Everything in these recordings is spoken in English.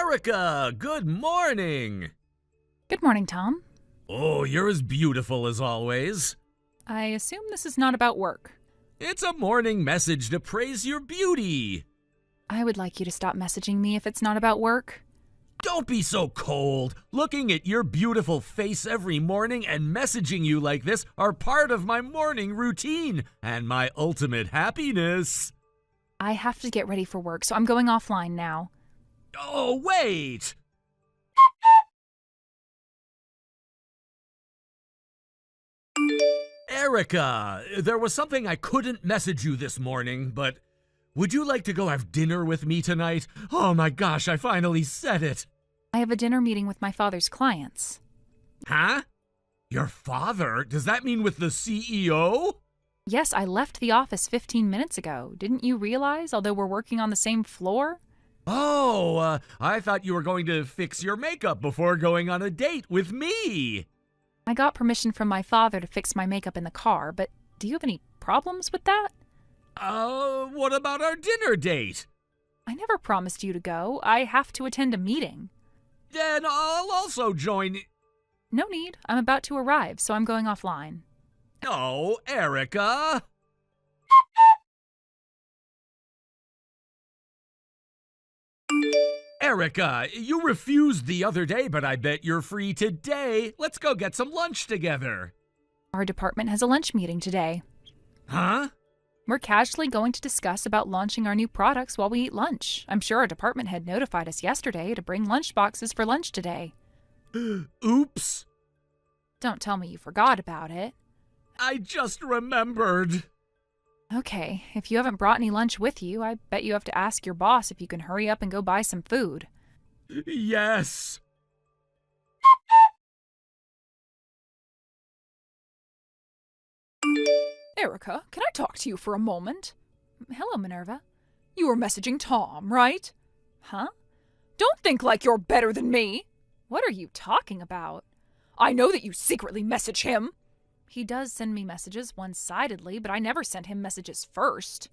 Erica, good morning. Good morning, Tom. Oh, you're as beautiful as always. I assume this is not about work. It's a morning message to praise your beauty. I would like you to stop messaging me if it's not about work. Don't be so cold. Looking at your beautiful face every morning and messaging you like this are part of my morning routine and my ultimate happiness. I have to get ready for work, so I'm going offline now. Oh, wait! Erica, there was something I couldn't message you this morning, but would you like to go have dinner with me tonight? Oh my gosh, I finally said it. I have a dinner meeting with my father's clients. Huh? Your father? Does that mean with the CEO? Yes, I left the office 15 minutes ago. Didn't you realize, although we're working on the same floor? Oh, I thought you were going to fix your makeup before going on a date with me. I got permission from my father to fix my makeup in the car, but do you have any problems with that? What about our dinner date? I never promised you to go. I have to attend a meeting. Then I'll also join. No need. I'm about to arrive, so I'm going offline. Oh, Erica. Erica, you refused the other day, but I bet you're free today. Let's go get some lunch together. Our department has a lunch meeting today. Huh? We're casually going to discuss about launching our new products while we eat lunch. I'm sure our department head notified us yesterday to bring lunch boxes for lunch today. Oops. Don't tell me you forgot about it. I just remembered. Okay, if you haven't brought any lunch with you, I bet you have to ask your boss if you can hurry up and go buy some food. Yes. Erica, can I talk to you for a moment? Hello, Minerva. You were messaging Tom, right? Huh? Don't think like you're better than me. What are you talking about? I know that you secretly message him. He does send me messages one-sidedly, but I never sent him messages first.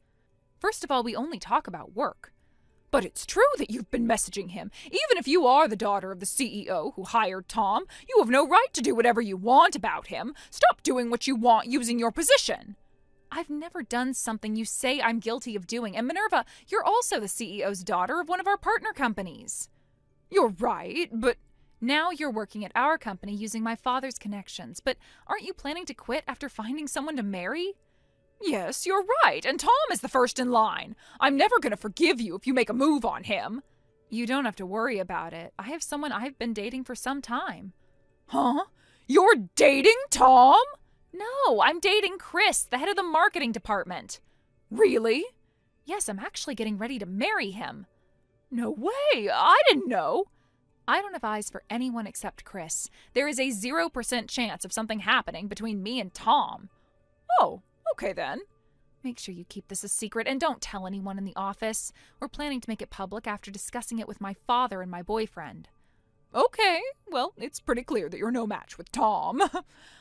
First of all, we only talk about work. But it's true that you've been messaging him. Even if you are the daughter of the CEO who hired Tom, you have no right to do whatever you want about him. Stop doing what you want using your position. I've never done something you say I'm guilty of doing. And Minerva, you're also the CEO's daughter of one of our partner companies. You're right, but... Now you're working at our company using my father's connections, but aren't you planning to quit after finding someone to marry? Yes, you're right, and Tom is the first in line. I'm never going to forgive you if you make a move on him. You don't have to worry about it. I have someone I've been dating for some time. Huh? You're dating Tom? No, I'm dating Chris, the head of the marketing department. Really? Yes, I'm actually getting ready to marry him. No way! I didn't know. I don't have eyes for anyone except Chris. There is a 0% chance of something happening between me and Tom. Oh, okay then. Make sure you keep this a secret and don't tell anyone in the office. We're planning to make it public after discussing it with my father and my boyfriend. Okay, well, it's pretty clear that you're no match with Tom.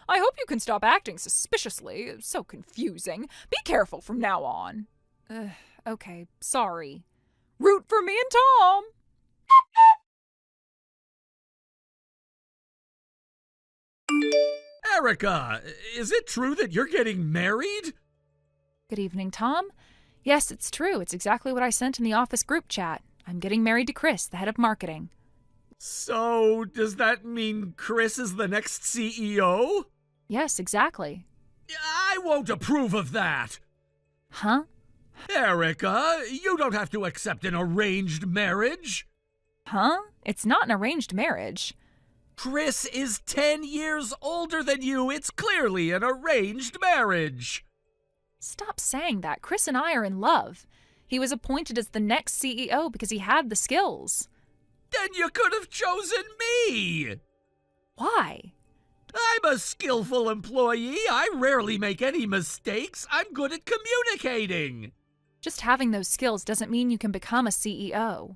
I hope you can stop acting suspiciously. It's so confusing. Be careful from now on. Okay, sorry. Root for me and Tom! Erica, is it true that you're getting married? Good evening, Tom. Yes, it's true. It's exactly what I sent in the office group chat. I'm getting married to Chris, the head of marketing. So, does that mean Chris is the next CEO? Yes, exactly. I won't approve of that. Huh? Erica, you don't have to accept an arranged marriage. Huh? It's not an arranged marriage. Chris is 10 years older than you. It's clearly an arranged marriage. Stop saying that. Chris and I are in love. He was appointed as the next CEO because he had the skills. Then you could have chosen me. Why? I'm a skillful employee. I rarely make any mistakes. I'm good at communicating. Just having those skills doesn't mean you can become a CEO.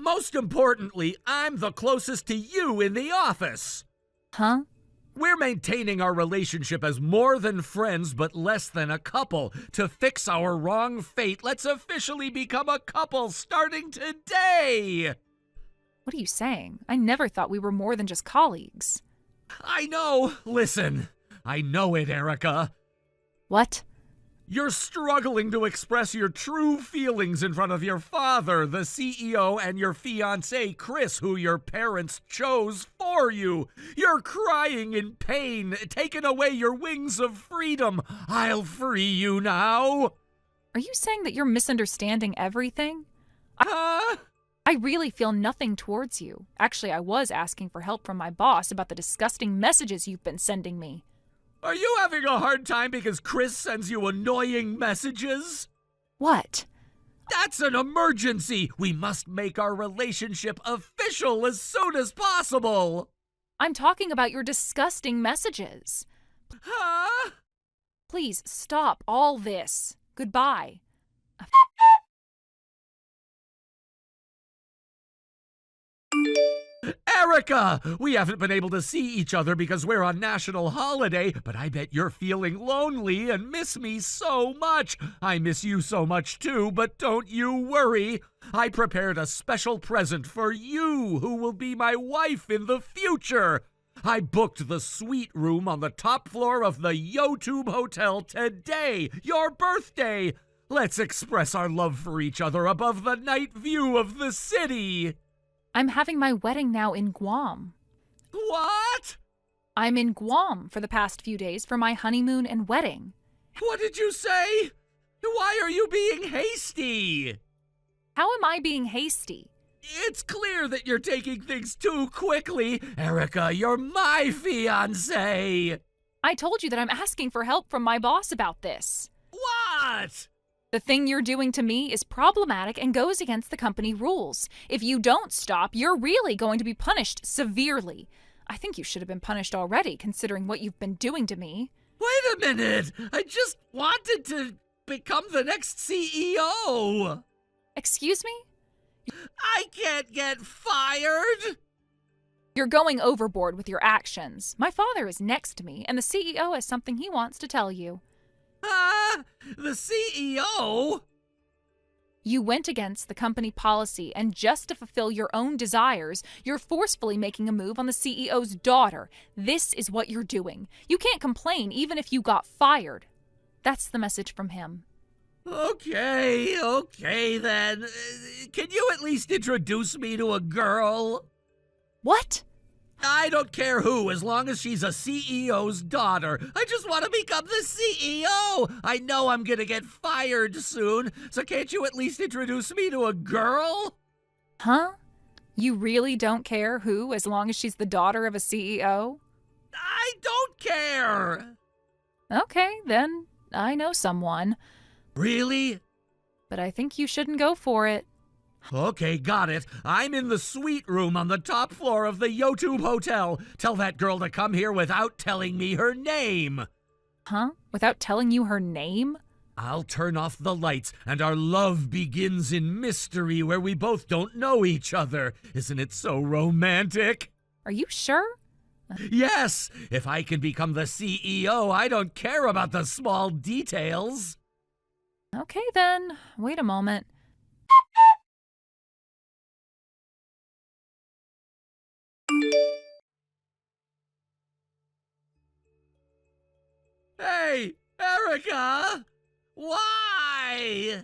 Most importantly, I'm the closest to you in the office. Huh? We're maintaining our relationship as more than friends but less than a couple. To fix our wrong fate, let's officially become a couple starting today. What are you saying? I never thought we were more than just colleagues. I know. Listen, I know it, Erica. What? You're struggling to express your true feelings in front of your father, the CEO, and your fiancé, Chris, who your parents chose for you. You're crying in pain, taking away your wings of freedom. I'll free you now. Are you saying that you're misunderstanding everything? Huh? I really feel nothing towards you. Actually, I was asking for help from my boss about the disgusting messages you've been sending me. Are you having a hard time because Chris sends you annoying messages? What? That's an emergency! We must make our relationship official as soon as possible! I'm talking about your disgusting messages. Huh? Please stop all this. Goodbye. Erica! We haven't been able to see each other because we're on national holiday, but I bet you're feeling lonely and miss me so much. I miss you so much too, but don't you worry. I prepared a special present for you, who will be my wife in the future. I booked the suite room on the top floor of the YouTube Hotel today, your birthday. Let's express our love for each other above the night view of the city. I'm having my wedding now in Guam. What? I'm in Guam for the past few days for my honeymoon and wedding. What did you say? Why are you being hasty? How am I being hasty? It's clear that you're taking things too quickly. Erica, you're my fiancé. I told you that I'm asking for help from my boss about this. What? The thing you're doing to me is problematic and goes against the company rules. If you don't stop, you're really going to be punished severely. I think you should have been punished already, considering what you've been doing to me. Wait a minute. I just wanted to become the next CEO. Excuse me? I can't get fired. You're going overboard with your actions. My father is next to me, and the CEO has something he wants to tell you. The CEO? You went against the company policy, and just to fulfill your own desires, you're forcefully making a move on the CEO's daughter. This is what you're doing. You can't complain even if you got fired. That's the message from him. Okay then. Can you at least introduce me to a girl? What? I don't care who, as long as she's a CEO's daughter. I just want to become the CEO. I know I'm gonna get fired soon, so can't you at least introduce me to a girl? Huh? You really don't care who, as long as she's the daughter of a CEO? I don't care. Okay, then I know someone. Really? But I think you shouldn't go for it. Okay, got it. I'm in the suite room on the top floor of the YouTube Hotel. Tell that girl to come here without telling me her name. Huh? Without telling you her name? I'll turn off the lights, and our love begins in mystery where we both don't know each other. Isn't it so romantic? Are you sure? Yes! If I can become the CEO, I don't care about the small details. Okay, then. Wait a moment. Hey, Erica! Why?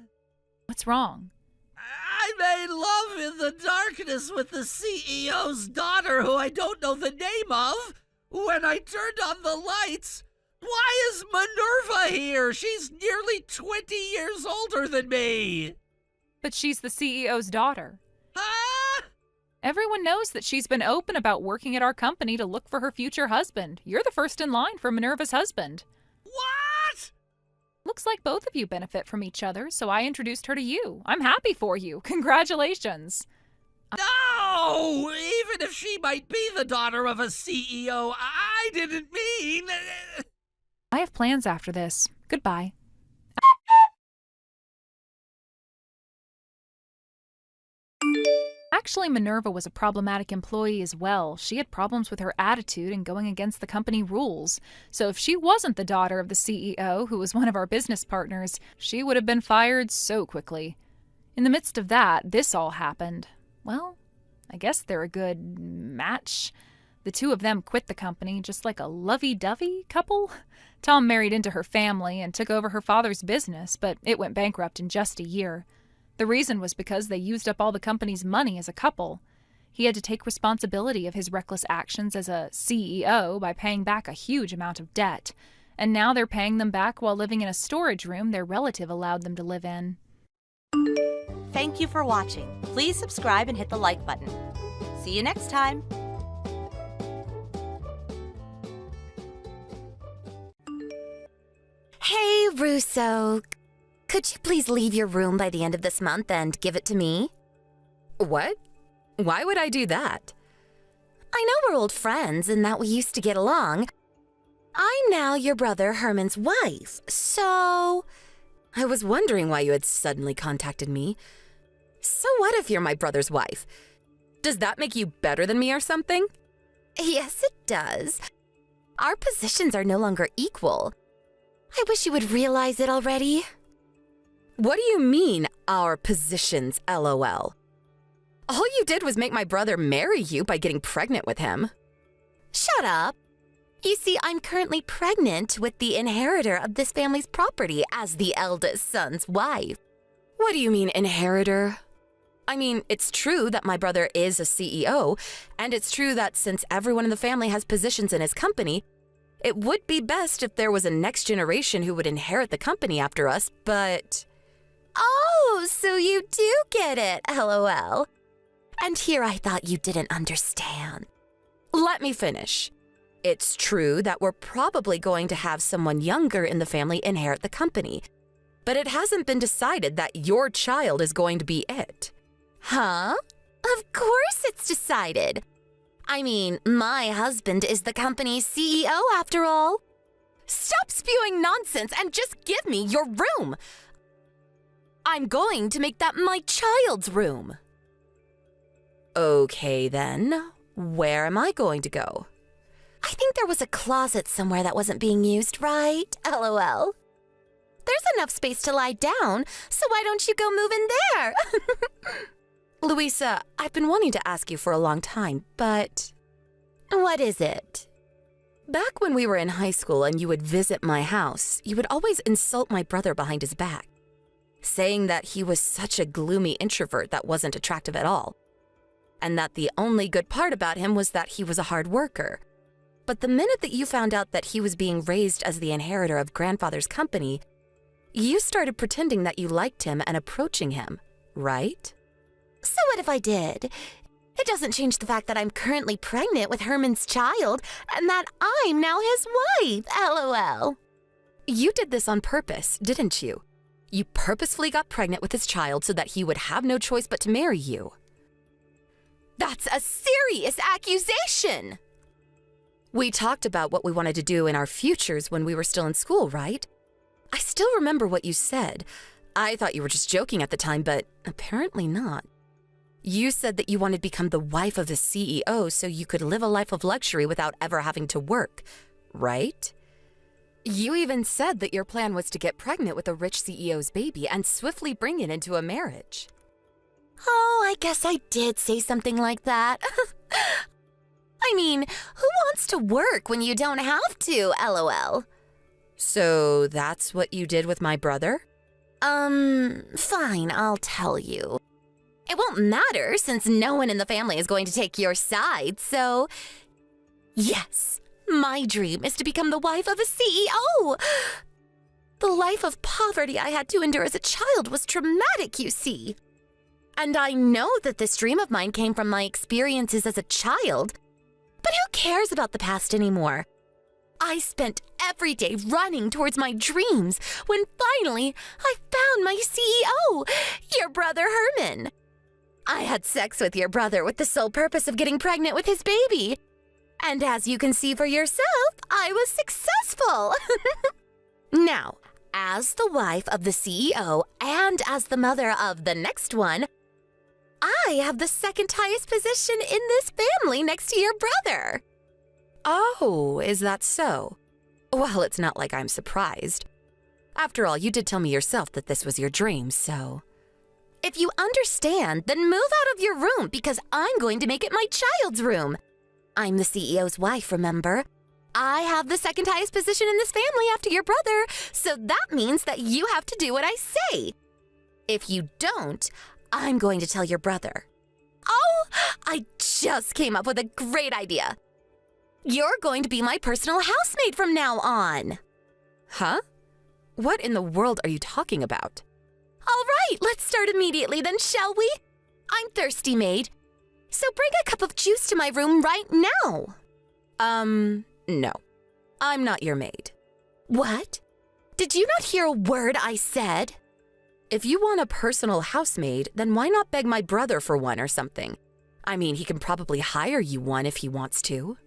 What's wrong? I made love in the darkness with the CEO's daughter, who I don't know the name of. When I turned on the lights, why is Minerva here? She's nearly 20 years older than me. But she's the CEO's daughter. Huh? Everyone knows that she's been open about working at our company to look for her future husband. You're the first in line for Minerva's husband. What? Looks like both of you benefit from each other, so I introduced her to you. I'm happy for you. Congratulations. No! Even if she might be the daughter of a CEO, I didn't mean... I have plans after this. Goodbye. Actually, Minerva was a problematic employee as well. She had problems with her attitude and going against the company rules. So if she wasn't the daughter of the CEO, who was one of our business partners, she would have been fired so quickly. In the midst of that, this all happened. Well, I guess they're a good match. The two of them quit the company just like a lovey-dovey couple. Tom married into her family and took over her father's business, but it went bankrupt in just a year. The reason was because they used up all the company's money as a couple. He had to take responsibility of his reckless actions as a CEO by paying back a huge amount of debt. And now they're paying them back while living in a storage room their relative allowed them to live in. Thank you for watching. Please subscribe and hit the like button. See you next time. Hey, Russo. Could you please leave your room by the end of this month and give it to me? What? Why would I do that? I know we're old friends and that we used to get along. I'm now your brother Herman's wife, so... I was wondering why you had suddenly contacted me. So what if you're my brother's wife? Does that make you better than me or something? Yes, it does. Our positions are no longer equal. I wish you would realize it already. What do you mean, our positions, LOL? All you did was make my brother marry you by getting pregnant with him. Shut up. You see, I'm currently pregnant with the inheritor of this family's property as the eldest son's wife. What do you mean, inheritor? I mean, it's true that my brother is a CEO, and it's true that since everyone in the family has positions in his company, it would be best if there was a next generation who would inherit the company after us, but... Oh, so you do get it, LOL. And here I thought you didn't understand. Let me finish. It's true that we're probably going to have someone younger in the family inherit the company, but it hasn't been decided that your child is going to be it. Huh? Of course it's decided. I mean, my husband is the company's CEO after all. Stop spewing nonsense and just give me your room. I'm going to make that my child's room. Okay then, where am I going to go? I think there was a closet somewhere that wasn't being used, right? LOL. There's enough space to lie down, so why don't you go move in there? Louisa, I've been wanting to ask you for a long time, but... What is it? Back when we were in high school and you would visit my house, you would always insult my brother behind his back, saying that he was such a gloomy introvert that wasn't attractive at all, and that the only good part about him was that he was a hard worker. But the minute that you found out that he was being raised as the inheritor of grandfather's company, you started pretending that you liked him and approaching him, right? So what if I did? It doesn't change the fact that I'm currently pregnant with Herman's child and that I'm now his wife, LOL. You did this on purpose, didn't you? You purposefully got pregnant with his child so that he would have no choice but to marry you. That's a serious accusation! We talked about what we wanted to do in our futures when we were still in school, right? I still remember what you said. I thought you were just joking at the time, but apparently not. You said that you wanted to become the wife of the CEO so you could live a life of luxury without ever having to work, right? You even said that your plan was to get pregnant with a rich CEO's baby and swiftly bring it into a marriage. Oh, I guess I did say something like that. I mean, who wants to work when you don't have to, LOL? So that's what you did with my brother? Fine, I'll tell you. It won't matter since no one in the family is going to take your side, so... Yes, my dream is to become the wife of a CEO. The life of poverty I had to endure as a child was traumatic, you see. And I know that this dream of mine came from my experiences as a child. But who cares about the past anymore? I spent every day running towards my dreams when finally I found my CEO, your brother Herman. I had sex with your brother with the sole purpose of getting pregnant with his baby. And as you can see for yourself, I was successful. Now, as the wife of the CEO and as the mother of the next one, I have the second highest position in this family next to your brother. Oh, is that so? Well, it's not like I'm surprised. After all, you did tell me yourself that this was your dream, so... If you understand, then move out of your room because I'm going to make it my child's room. I'm the CEO's wife, remember? I have the second highest position in this family after your brother, so that means that you have to do what I say. If you don't, I'm going to tell your brother. Oh, I just came up with a great idea. You're going to be my personal housemaid from now on. Huh? What in the world are you talking about? All right, let's start immediately then, shall we? I'm thirsty, maid. So bring a cup of juice to my room right now. No. I'm not your maid. What? Did you not hear a word I said? If you want a personal housemaid, then why not beg my brother for one or something? I mean, he can probably hire you one if he wants to.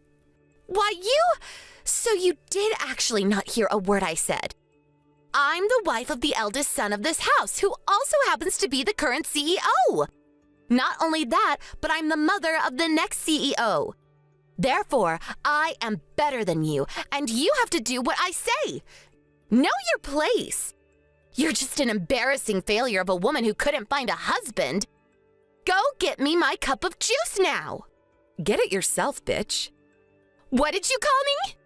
Why, So you did actually not hear a word I said. I'm the wife of the eldest son of this house, who also happens to be the current CEO. Not only that, but I'm the mother of the next CEO. Therefore, I am better than you, and you have to do what I say. Know your place. You're just an embarrassing failure of a woman who couldn't find a husband. Go get me my cup of juice now. Get it yourself, bitch. What did you call me?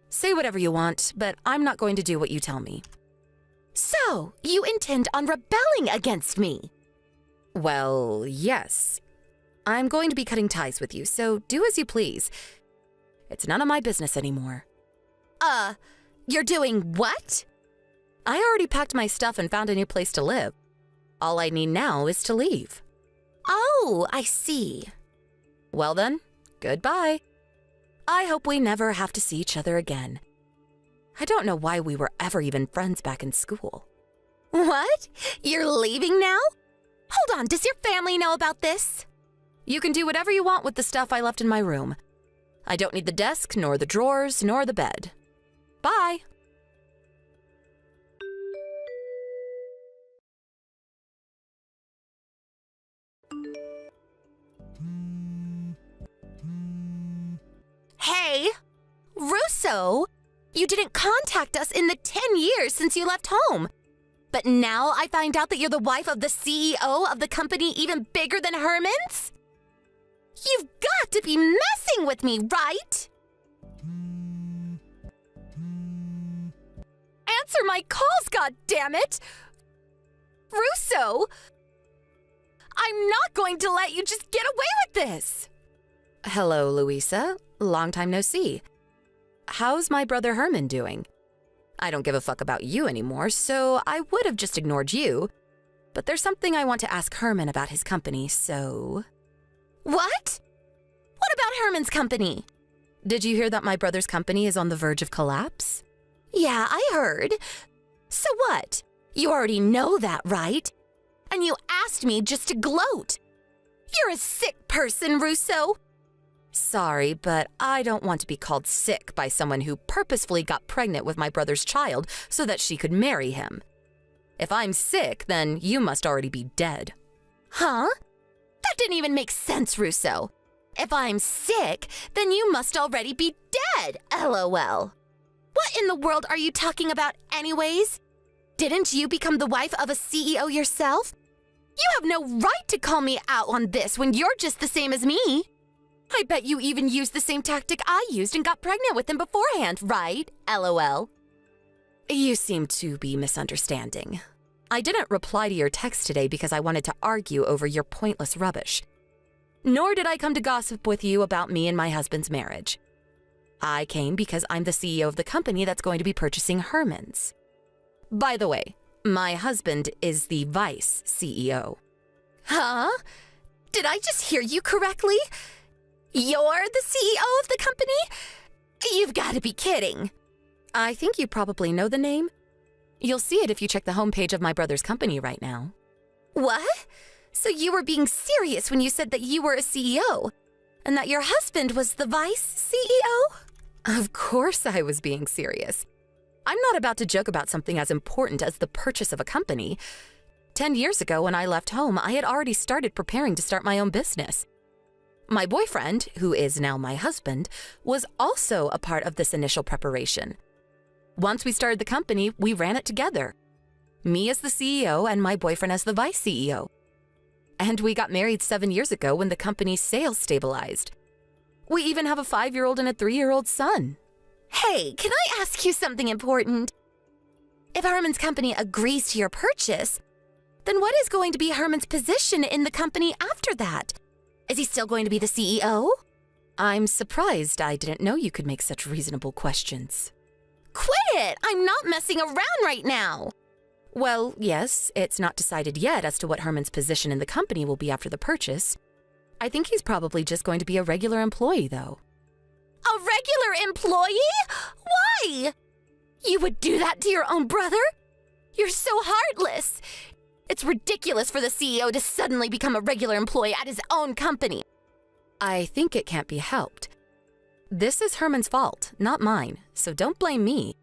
Say whatever you want, but I'm not going to do what you tell me. So, you intend on rebelling against me? Well, yes. I'm going to be cutting ties with you, so do as you please. It's none of my business anymore. You're doing what? I already packed my stuff and found a new place to live. All I need now is to leave. Oh, I see. Well then, goodbye. I hope we never have to see each other again. I don't know why we were ever even friends back in school. What? You're leaving now? Hold on, does your family know about this? You can do whatever you want with the stuff I left in my room. I don't need the desk, nor the drawers, nor the bed. Bye. Hey, Russo, you didn't contact us in the 10 years since you left home. But now I find out that you're the wife of the CEO of the company even bigger than Herman's? You've got to be messing with me, right? Answer my calls, goddammit! Russo! I'm not going to let you just get away with this! Hello, Louisa. Long time no see. How's my brother Herman doing? I don't give a fuck about you anymore, so I would have just ignored you. But there's something I want to ask Herman about his company, so... What? What about Herman's company? Did you hear that my brother's company is on the verge of collapse? Yeah, I heard. So what? You already know that, right? And you asked me just to gloat. You're a sick person, Russo. Sorry, but I don't want to be called sick by someone who purposefully got pregnant with my brother's child so that she could marry him. If I'm sick, then you must already be dead. Huh? That didn't even make sense, Russo. If I'm sick, then you must already be dead, LOL. What in the world are you talking about anyways? Didn't you become the wife of a CEO yourself? You have no right to call me out on this when you're just the same as me. I bet you even used the same tactic I used and got pregnant with him beforehand, right? LOL. You seem to be misunderstanding. I didn't reply to your text today because I wanted to argue over your pointless rubbish. Nor did I come to gossip with you about me and my husband's marriage. I came because I'm the CEO of the company that's going to be purchasing Herman's. By the way, my husband is the vice CEO. Huh? Did I just hear you correctly? You're the CEO of the company? You've got to be kidding. I think you probably know the name. You'll see it if you check the homepage of my brother's company right now. What? So you were being serious when you said that you were a CEO, and that your husband was the vice CEO? Of course I was being serious. I'm not about to joke about something as important as the purchase of a company. 10 years ago, when I left home, I had already started preparing to start my own business. My boyfriend, who is now my husband, was also a part of this initial preparation. Once we started the company, we ran it together. Me as the CEO and my boyfriend as the vice CEO. And we got married 7 years ago when the company's sales stabilized. We even have a 5-year-old and a 3-year-old son. Hey, can I ask you something important? If Herman's company agrees to your purchase, then what is going to be Herman's position in the company after that? Is he still going to be the CEO? I'm surprised I didn't know you could make such reasonable questions. Quit it! I'm not messing around right now! Well, yes, it's not decided yet as to what Herman's position in the company will be after the purchase. I think he's probably just going to be a regular employee, though. A regular employee? Why? You would do that to your own brother? You're so heartless. It's ridiculous for the CEO to suddenly become a regular employee at his own company. I think it can't be helped. This is Herman's fault, not mine, so don't blame me.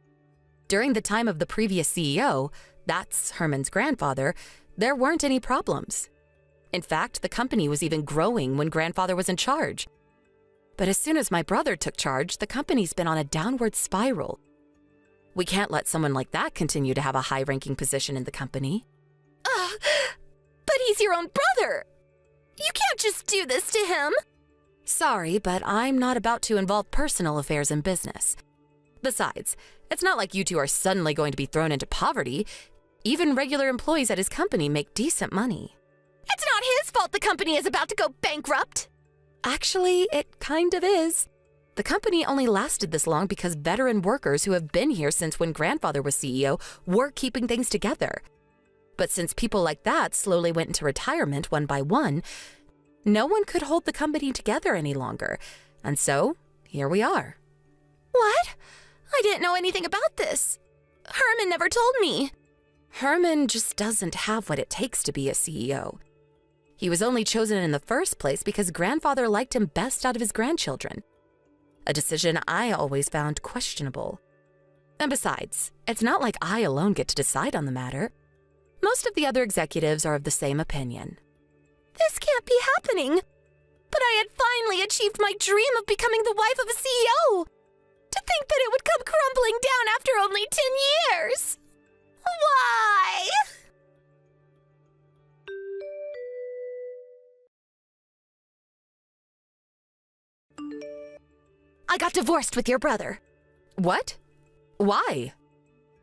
During the time of the previous CEO, that's Herman's grandfather, there weren't any problems. In fact, the company was even growing when grandfather was in charge. But as soon as my brother took charge, the company's been on a downward spiral. We can't let someone like that continue to have a high-ranking position in the company. But he's your own brother. You can't just do this to him. Sorry, but I'm not about to involve personal affairs in business. Besides, it's not like you two are suddenly going to be thrown into poverty. Even regular employees at his company make decent money. It's not his fault the company is about to go bankrupt. Actually, it kind of is. The company only lasted this long because veteran workers who have been here since when grandfather was CEO were keeping things together. But since people like that slowly went into retirement one by one, no one could hold the company together any longer. And so, here we are. What? I didn't know anything about this. Herman never told me. Herman just doesn't have what it takes to be a CEO. He was only chosen in the first place because grandfather liked him best out of his grandchildren. A decision I always found questionable. And besides, it's not like I alone get to decide on the matter. Most of the other executives are of the same opinion. This can't be happening. But I had finally achieved my dream of becoming the wife of a CEO. To think that it would come crumbling down after only 10 years. Why? I got divorced with your brother. What? Why?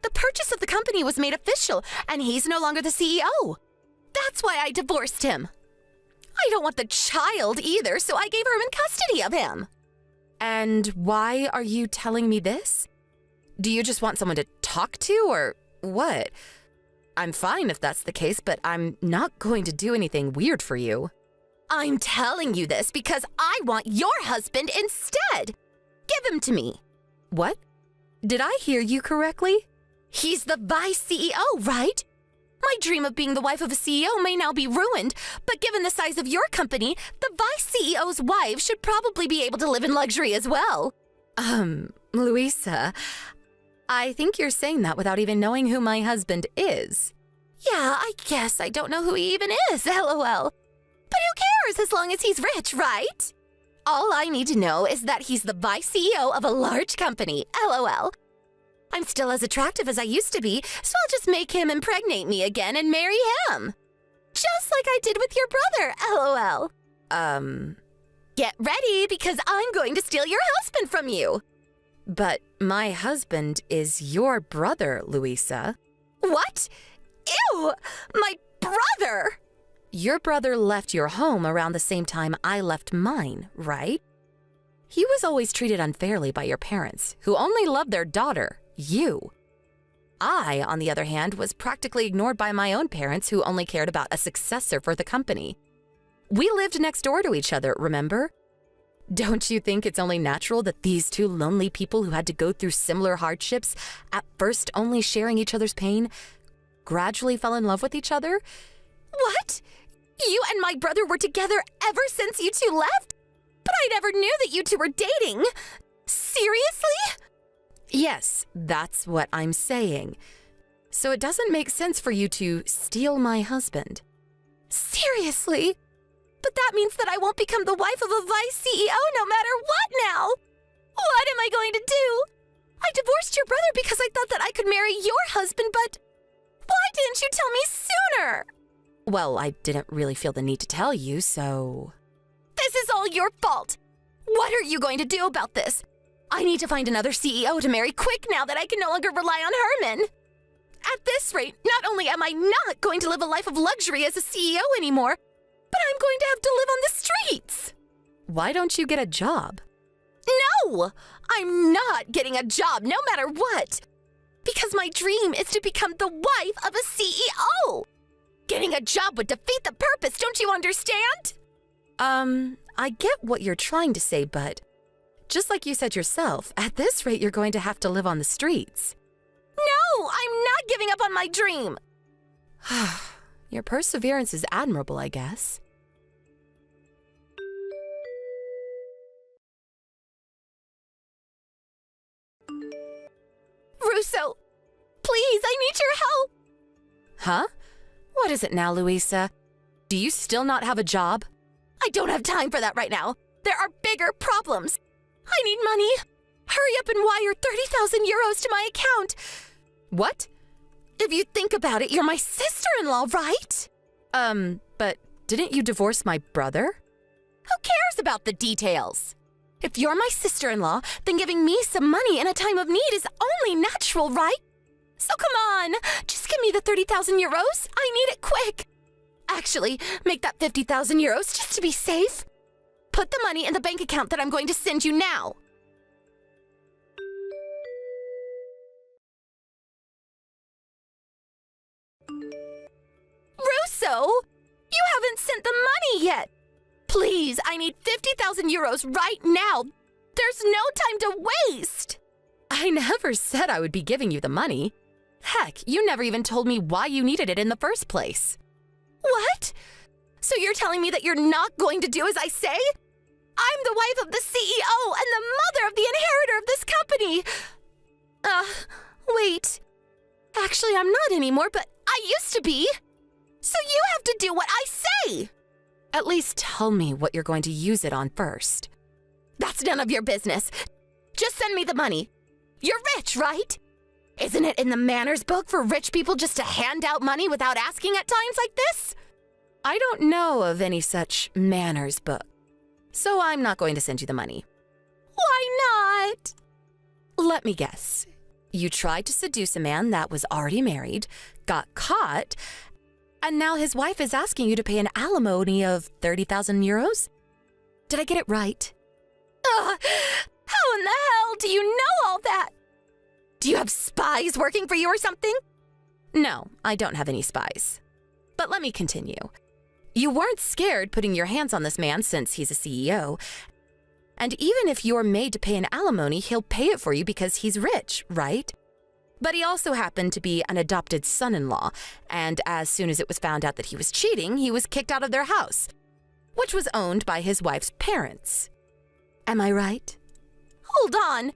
The purchase of the company was made official, and he's no longer the CEO. That's why I divorced him. I don't want the child either, so I gave Herman custody of him. And why are you telling me this? Do you just want someone to talk to, or what? I'm fine if that's the case, but I'm not going to do anything weird for you. I'm telling you this because I want your husband instead. Give him to me. What? Did I hear you correctly? He's the vice CEO, right? My dream of being the wife of a CEO may now be ruined, but given the size of your company, the vice CEO's wife should probably be able to live in luxury as well. Louisa, I think you're saying that without even knowing who my husband is. Yeah, I guess I don't know who he even is, LOL. But who cares as long as he's rich, right? All I need to know is that he's the vice CEO of a large company, LOL. I'm still as attractive as I used to be, so I'll just make him impregnate me again and marry him. Just like I did with your brother, LOL. Get ready, because I'm going to steal your husband from you. But my husband is your brother, Louisa. What? Ew! My brother! Your brother left your home around the same time I left mine, right? He was always treated unfairly by your parents, who only loved their daughter, you. I, on the other hand, was practically ignored by my own parents, who only cared about a successor for the company. We lived next door to each other, remember? Don't you think it's only natural that these two lonely people who had to go through similar hardships, at first only sharing each other's pain, gradually fell in love with each other? What? You and my brother were together ever since you two left? But I never knew that you two were dating. Seriously? Yes, that's what I'm saying. So it doesn't make sense for you to steal my husband. Seriously? But that means that I won't become the wife of a vice CEO no matter what now. What am I going to do? I divorced your brother because I thought that I could marry your husband, but why didn't you tell me sooner? Well, I didn't really feel the need to tell you, so... This is all your fault! What are you going to do about this? I need to find another CEO to marry quick now that I can no longer rely on Herman. At this rate, not only am I not going to live a life of luxury as a CEO anymore, but I'm going to have to live on the streets. Why don't you get a job? No! I'm not getting a job no matter what. Because my dream is to become the wife of a CEO. Getting a job would defeat the purpose, don't you understand? I get what you're trying to say, but just like you said yourself, at this rate you're going to have to live on the streets. No, I'm not giving up on my dream. Your perseverance is admirable, I guess. Russo, please, I need your help. Huh? What is it now, Louisa? Do you still not have a job? I don't have time for that right now. There are bigger problems. I need money. Hurry up and wire 30,000 euros to my account. What? If you think about it, you're my sister-in-law, right? But didn't you divorce my brother? Who cares about the details? If you're my sister-in-law, then giving me some money in a time of need is only natural, right? So come on, just give me the 30,000 euros. I need it quick. Actually, make that 50,000 euros just to be safe. Put the money in the bank account that I'm going to send you now. Russo, you haven't sent the money yet. Please, I need 50,000 euros right now. There's no time to waste. I never said I would be giving you the money. Heck, you never even told me why you needed it in the first place. What? So you're telling me that you're not going to do as I say? I'm the wife of the CEO and the mother of the inheritor of this company. Wait. Actually, I'm not anymore, but I used to be. So you have to do what I say. At least tell me what you're going to use it on first. That's none of your business. Just send me the money. You're rich, right? Isn't it in the manners book for rich people just to hand out money without asking at times like this? I don't know of any such manners book, so I'm not going to send you the money. Why not? Let me guess. You tried to seduce a man that was already married, got caught, and now his wife is asking you to pay an alimony of 30,000 euros? Did I get it right? How in the hell do you know all that? Do you have spies working for you or something? No, I don't have any spies. But let me continue. You weren't scared putting your hands on this man since he's a CEO. And even if you're made to pay an alimony, he'll pay it for you because he's rich, right? But he also happened to be an adopted son-in-law, and as soon as it was found out that he was cheating, he was kicked out of their house, which was owned by his wife's parents. Am I right? Hold on.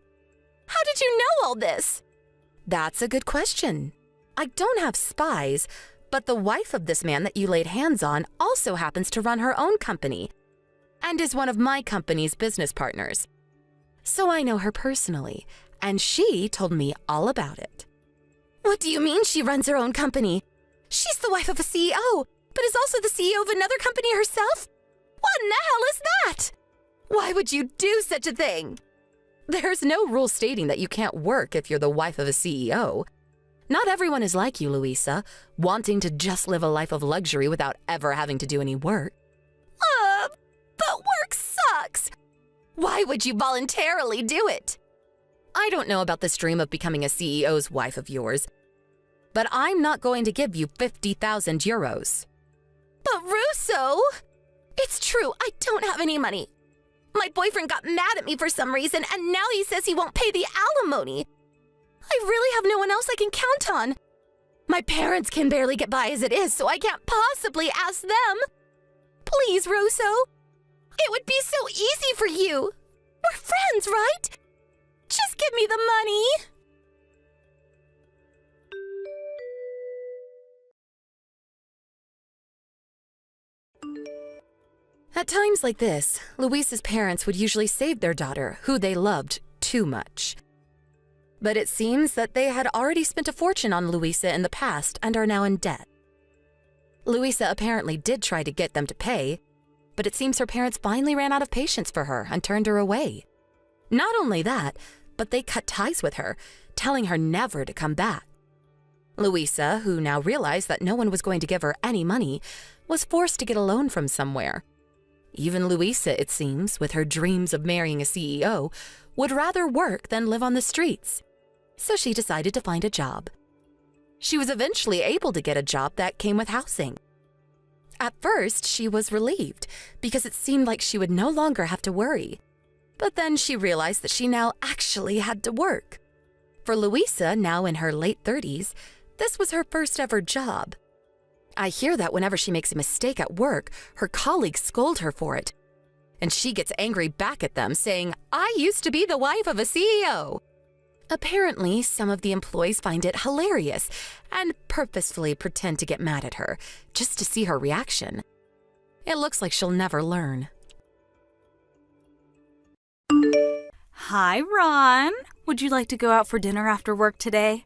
How did you know all this? That's a good question. I don't have spies, but the wife of this man that you laid hands on also happens to run her own company and is one of my company's business partners. So I know her personally, and she told me all about it. What do you mean she runs her own company? She's the wife of a CEO, but is also the CEO of another company herself? What in the hell is that? Why would you do such a thing? There's no rule stating that you can't work if you're the wife of a CEO. Not everyone is like you, Louisa, wanting to just live a life of luxury without ever having to do any work. But work sucks. Why would you voluntarily do it? I don't know about this dream of becoming a CEO's wife of yours, but I'm not going to give you 50,000 euros. But Russo, it's true, I don't have any money. My boyfriend got mad at me for some reason, and now he says he won't pay the alimony. I really have no one else I can count on. My parents can barely get by as it is, so I can't possibly ask them. Please, Russo. It would be so easy for you. We're friends, right? Just give me the money. At times like this, Luisa's parents would usually save their daughter, who they loved too much. But it seems that they had already spent a fortune on Louisa in the past and are now in debt. Louisa apparently did try to get them to pay, but it seems her parents finally ran out of patience for her and turned her away. Not only that, but they cut ties with her, telling her never to come back. Louisa, who now realized that no one was going to give her any money, was forced to get a loan from somewhere. Even Louisa, it seems, with her dreams of marrying a CEO, would rather work than live on the streets. So she decided to find a job. She was eventually able to get a job that came with housing. At first, she was relieved because it seemed like she would no longer have to worry. But then she realized that she now actually had to work. For Louisa, now in her late 30s, this was her first ever job. I hear that whenever she makes a mistake at work, her colleagues scold her for it. And she gets angry back at them, saying, "I used to be the wife of a CEO." Apparently, some of the employees find it hilarious and purposefully pretend to get mad at her, just to see her reaction. It looks like she'll never learn. Hi, Ron. Would you like to go out for dinner after work today?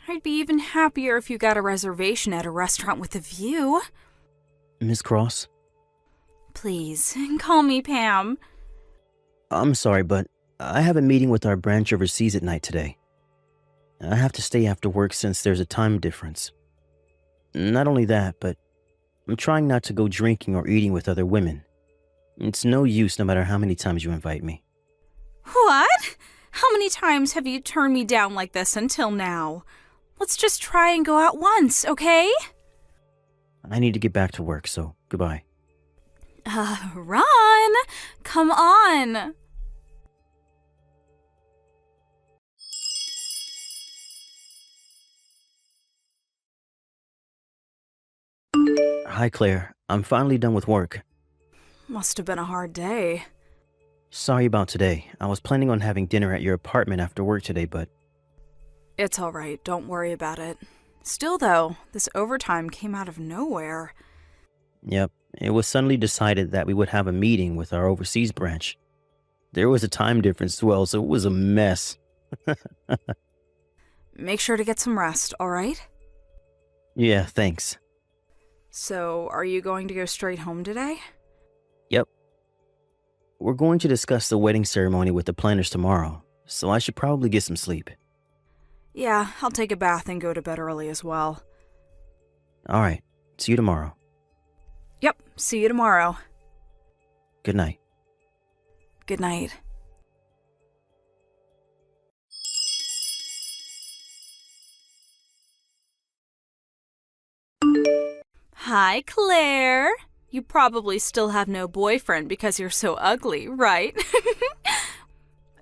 I'd be even happier if you got a reservation at a restaurant with a view. Miss Cross? Please, call me Pam. I'm sorry, but I have a meeting with our branch overseas at night today. I have to stay after work since there's a time difference. Not only that, but I'm trying not to go drinking or eating with other women. It's no use no matter how many times you invite me. What? How many times have you turned me down like this until now? Let's just try and go out once, okay? I need to get back to work, so goodbye. Ron, come on. Hi, Claire. I'm finally done with work. Must have been a hard day. Sorry about today. I was planning on having dinner at your apartment after work today, but... It's all right. Don't worry about it. Still, though, this overtime came out of nowhere. Yep, it was suddenly decided that we would have a meeting with our overseas branch. There was a time difference as well, so it was a mess. Make sure to get some rest, all right? Yeah, thanks. So, are you going to go straight home today? Yep. We're going to discuss the wedding ceremony with the planners tomorrow, so I should probably get some sleep. Yeah, I'll take a bath and go to bed early as well. Alright, see you tomorrow. Yep, see you tomorrow. Good night. Good night. Hi, Claire. You probably still have no boyfriend because you're so ugly, right?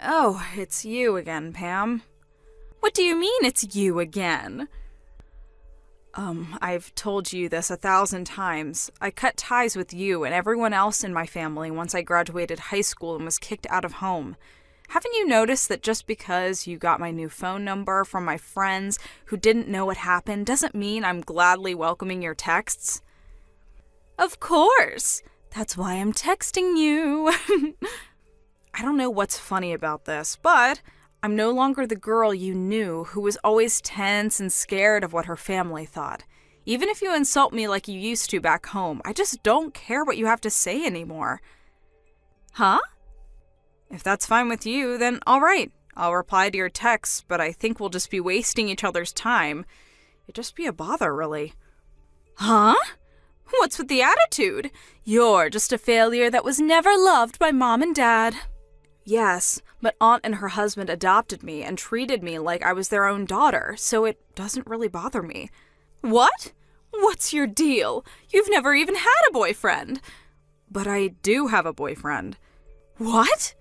Oh, it's you again, Pam. What do you mean it's you again? I've told you this 1,000 times. I cut ties with you and everyone else in my family once I graduated high school and was kicked out of home. Haven't you noticed that just because you got my new phone number from my friends who didn't know what happened doesn't mean I'm gladly welcoming your texts? Of course! That's why I'm texting you. I don't know what's funny about this, but I'm no longer the girl you knew who was always tense and scared of what her family thought. Even if you insult me like you used to back home, I just don't care what you have to say anymore. Huh? If that's fine with you, then all right. I'll reply to your texts, but I think we'll just be wasting each other's time. It'd just be a bother, really. Huh? What's with the attitude? You're just a failure that was never loved by Mom and Dad. Yes, but Aunt and her husband adopted me and treated me like I was their own daughter, so it doesn't really bother me. What? What's your deal? You've never even had a boyfriend. But I do have a boyfriend. What?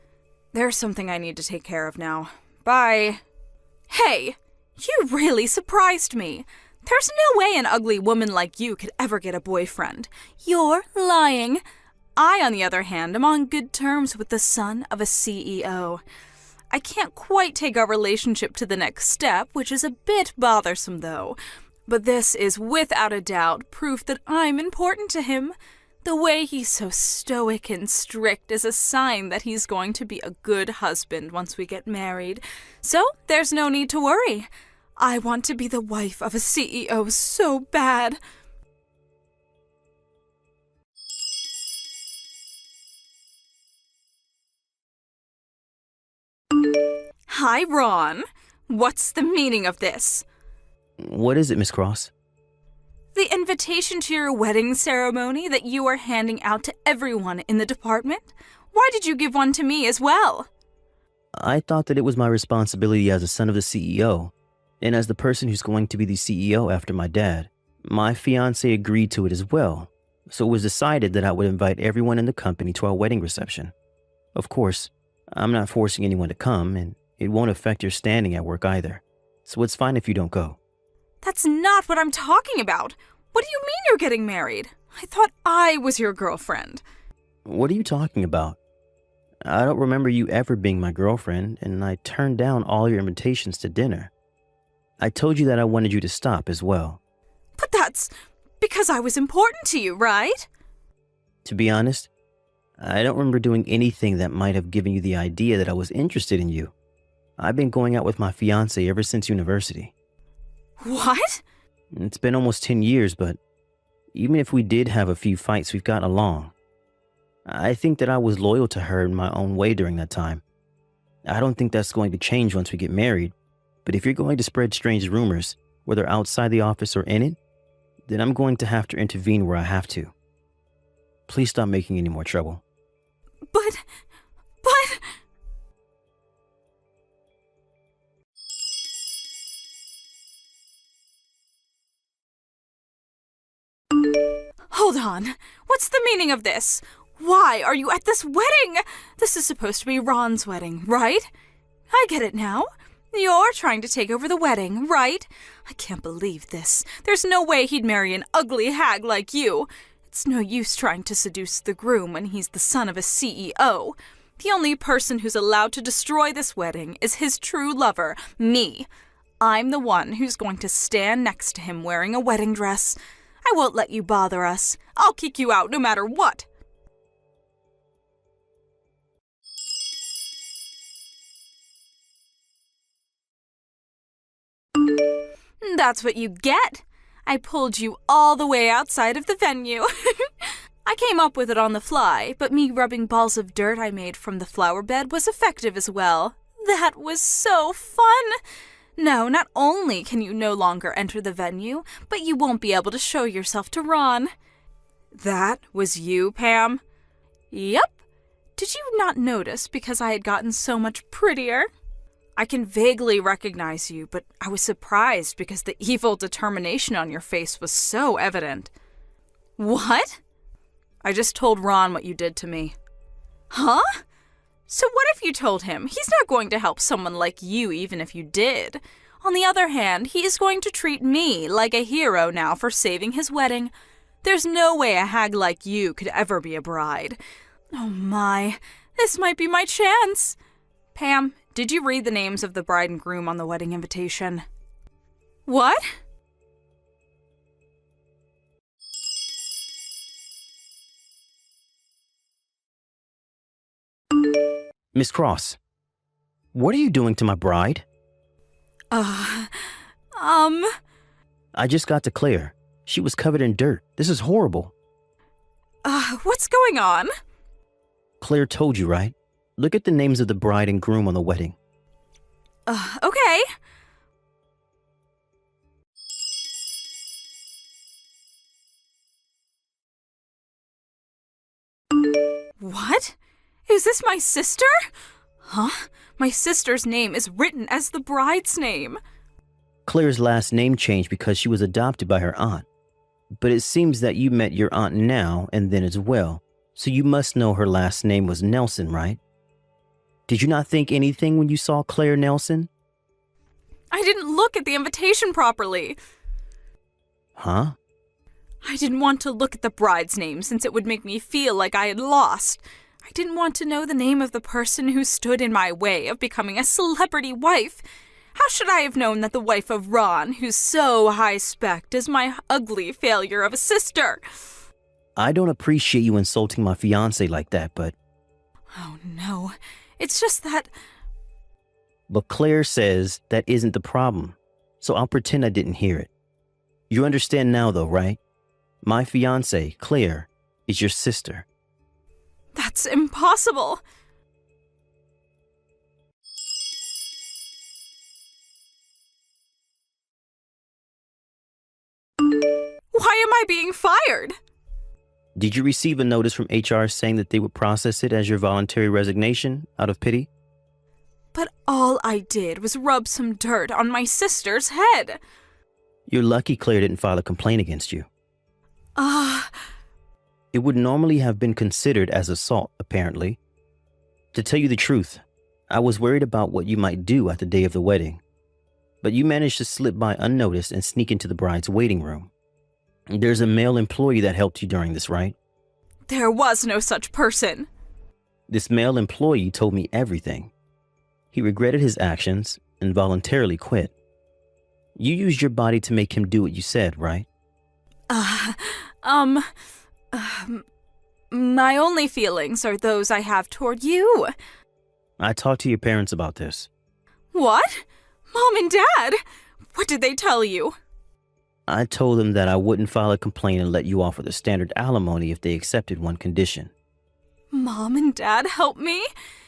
There's something I need to take care of now. Bye. Hey, you really surprised me. There's no way an ugly woman like you could ever get a boyfriend. You're lying. I, on the other hand, am on good terms with the son of a CEO. I can't quite take our relationship to the next step, which is a bit bothersome, though. But this is without a doubt proof that I'm important to him. The way he's so stoic and strict is a sign that he's going to be a good husband once we get married. So there's no need to worry. I want to be the wife of a CEO so bad. Hi, Ron. What's the meaning of this? What is it, Miss Cross? The invitation to your wedding ceremony that you are handing out to everyone in the department? Why did you give one to me as well? I thought that it was my responsibility as a son of the CEO, and as the person who's going to be the CEO after my dad. My fiancé agreed to it as well, so it was decided that I would invite everyone in the company to our wedding reception. Of course, I'm not forcing anyone to come, and it won't affect your standing at work either, so it's fine if you don't go. That's not what I'm talking about. What do you mean you're getting married? I thought I was your girlfriend. What are you talking about? I don't remember you ever being my girlfriend, and I turned down all your invitations to dinner. I told you that I wanted you to stop as well. But that's because I was important to you, right? To be honest, I don't remember doing anything that might have given you the idea that I was interested in you. I've been going out with my fiancé ever since university. What? It's been almost 10 years, but even if we did have a few fights, we've gotten along. I think that I was loyal to her in my own way during that time. I don't think that's going to change once we get married, but if you're going to spread strange rumors, whether outside the office or in it, then I'm going to have to intervene where I have to. Please stop making any more trouble. But... Hold on. What's the meaning of this? Why are you at this wedding? This is supposed to be Ron's wedding, right? I get it now. You're trying to take over the wedding, right? I can't believe this. There's no way he'd marry an ugly hag like you. It's no use trying to seduce the groom when he's the son of a CEO. The only person who's allowed to destroy this wedding is his true lover, me. I'm the one who's going to stand next to him wearing a wedding dress. I won't let you bother us. I'll kick you out no matter what. That's what you get. I pulled you all the way outside of the venue. I came up with it on the fly, but me rubbing balls of dirt I made from the flower bed was effective as well. That was so fun. No, not only can you no longer enter the venue, but you won't be able to show yourself to Ron. That was you, Pam? Yep. Did you not notice because I had gotten so much prettier? I can vaguely recognize you, but I was surprised because the evil determination on your face was so evident. What? I just told Ron what you did to me. Huh? So what if you told him? He's not going to help someone like you even if you did. On the other hand, he is going to treat me like a hero now for saving his wedding. There's no way a hag like you could ever be a bride. Oh my, this might be my chance. Pam, did you read the names of the bride and groom on the wedding invitation? What? Miss Cross, what are you doing to my bride? I just got to Claire. She was covered in dirt. This is horrible. What's going on? Claire told you, right? Look at the names of the bride and groom on the wedding. Okay. What? Is this my sister? Huh? My sister's name is written as the bride's name. Claire's last name changed because she was adopted by her aunt. But it seems that you met your aunt now and then as well, so you must know her last name was Nelson, right? Did you not think anything when you saw Claire Nelson? I didn't look at the invitation properly. Huh? I didn't want to look at the bride's name since it would make me feel like I had lost. I didn't want to know the name of the person who stood in my way of becoming a celebrity wife. How should I have known that the wife of Ron, who's so high-spec'd, is my ugly failure of a sister? I don't appreciate you insulting my fiancé like that, but... Oh no, it's just that... But Claire says that isn't the problem, so I'll pretend I didn't hear it. You understand now though, right? My fiancé, Claire, is your sister. That's impossible. Why am I being fired? Did you receive a notice from HR saying that they would process it as your voluntary resignation out of pity? But all I did was rub some dirt on my sister's head. You're lucky Claire didn't file a complaint against you. It would normally have been considered as assault, apparently. To tell you the truth, I was worried about what you might do at the day of the wedding. But you managed to slip by unnoticed and sneak into the bride's waiting room. There's a male employee that helped you during this, right? There was no such person. This male employee told me everything. He regretted his actions and voluntarily quit. You used your body to make him do what you said, right? My only feelings are those I have toward you. I talked to your parents about this. What? Mom and Dad? What did they tell you? I told them that I wouldn't file a complaint and let you off with a standard alimony if they accepted one condition. Mom and Dad help me?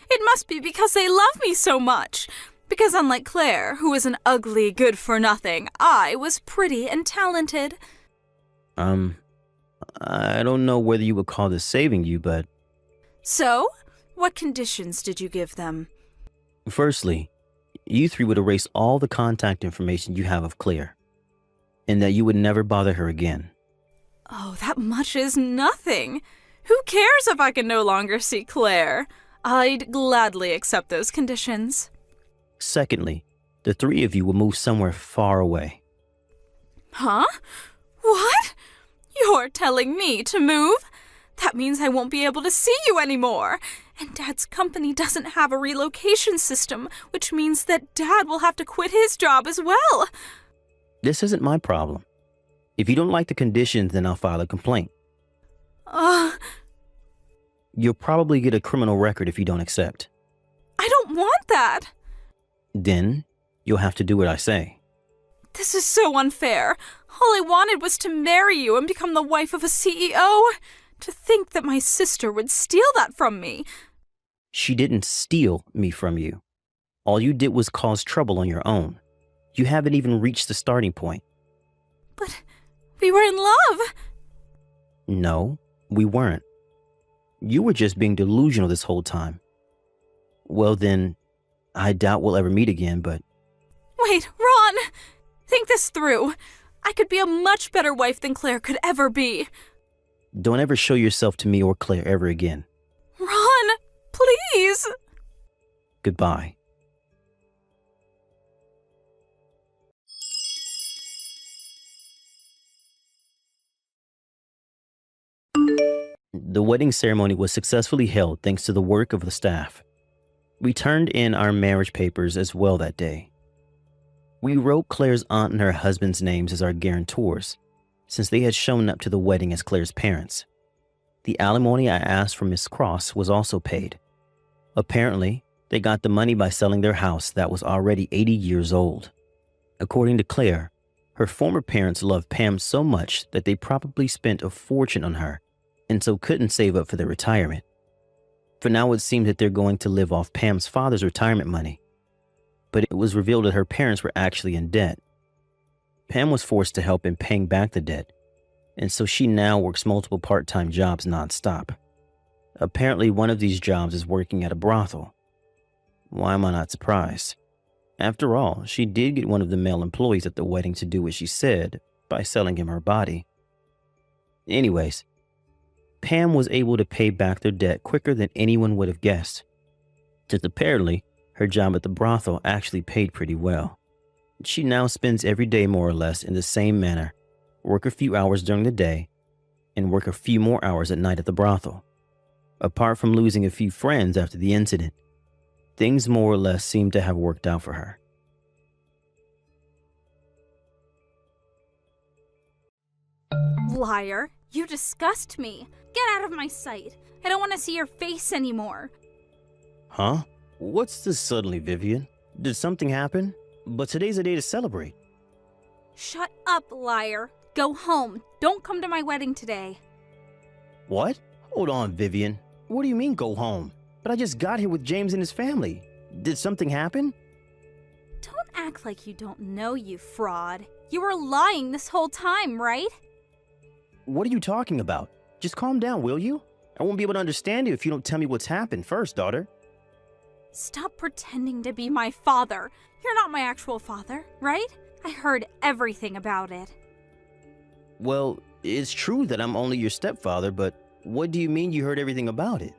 It must be because they love me so much. Because unlike Claire, who is an ugly good-for-nothing, I was pretty and talented. I don't know whether you would call this saving you, but... So? What conditions did you give them? Firstly, you three would erase all the contact information you have of Claire, and that you would never bother her again. Oh, that much is nothing. Who cares if I can no longer see Claire? I'd gladly accept those conditions. Secondly, the three of you will move somewhere far away. Huh? What? You're telling me to move? That means I won't be able to see you anymore. And Dad's company doesn't have a relocation system, which means that Dad will have to quit his job as well. This isn't my problem. If you don't like the conditions, then I'll file a complaint. You'll probably get a criminal record if you don't accept. I don't want that. Then you'll have to do what I say. This is so unfair. All I wanted was to marry you and become the wife of a CEO. To think that my sister would steal that from me. She didn't steal me from you. All you did was cause trouble on your own. You haven't even reached the starting point. But we were in love. No, we weren't. You were just being delusional this whole time. Well then, I doubt we'll ever meet again, but... Wait, Ron! Think this through. I could be a much better wife than Claire could ever be. Don't ever show yourself to me or Claire ever again. Ron, please! Goodbye. The wedding ceremony was successfully held thanks to the work of the staff. We turned in our marriage papers as well that day. We wrote Claire's aunt and her husband's names as our guarantors, since they had shown up to the wedding as Claire's parents. The alimony I asked for Miss Cross was also paid. Apparently, they got the money by selling their house that was already 80 years old. According to Claire, her former parents loved Pam so much that they probably spent a fortune on her, and so couldn't save up for their retirement. For now, it seemed that they're going to live off Pam's father's retirement money. But it was revealed that her parents were actually in debt. Pam was forced to help in paying back the debt, and so she now works multiple part-time jobs nonstop. Apparently, one of these jobs is working at a brothel. Why am I not surprised? After all, she did get one of the male employees at the wedding to do what she said by selling him her body. Anyways, Pam was able to pay back their debt quicker than anyone would have guessed, since apparently her job at the brothel actually paid pretty well. She now spends every day more or less in the same manner, work a few hours during the day, and work a few more hours at night at the brothel. Apart from losing a few friends after the incident, things more or less seem to have worked out for her. Liar, you disgust me. Get out of my sight. I don't want to see your face anymore. Huh? What's this suddenly, Vivian? Did something happen? But today's a day to celebrate. Shut up, liar. Go home. Don't come to my wedding today. What? Hold on, Vivian. What do you mean go home? But I just got here with James and his family. Did something happen? Don't act like you don't know, you fraud. You were lying this whole time, right? What are you talking about? Just calm down, will you? I won't be able to understand you if you don't tell me what's happened first, daughter. Stop pretending to be my father. You're not my actual father, right? I heard everything about it. Well, it's true that I'm only your stepfather, but what do you mean you heard everything about it?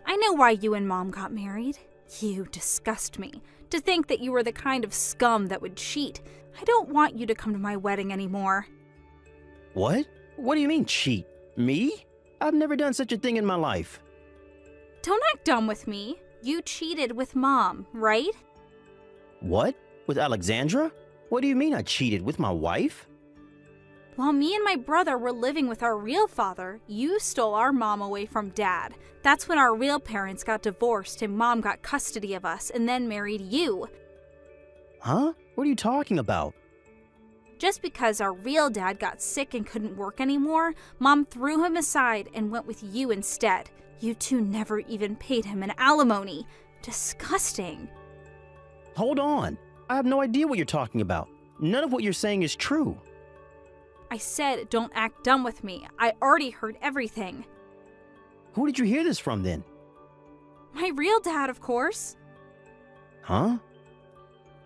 I know why you and Mom got married. You disgust me. To think that you were the kind of scum that would cheat. I don't want you to come to my wedding anymore. What? What do you mean, cheat? Me? I've never done such a thing in my life. Don't act dumb with me. You cheated with Mom, right? What? With Alexandra? What do you mean I cheated with my wife? While me and my brother were living with our real father, you stole our mom away from Dad. That's when our real parents got divorced and Mom got custody of us and then married you. Huh? What are you talking about? Just because our real dad got sick and couldn't work anymore, Mom threw him aside and went with you instead. You two never even paid him an alimony. Disgusting. Hold on. I have no idea what you're talking about. None of what you're saying is true. I said don't act dumb with me. I already heard everything. Who did you hear this from then? My real dad, of course. Huh?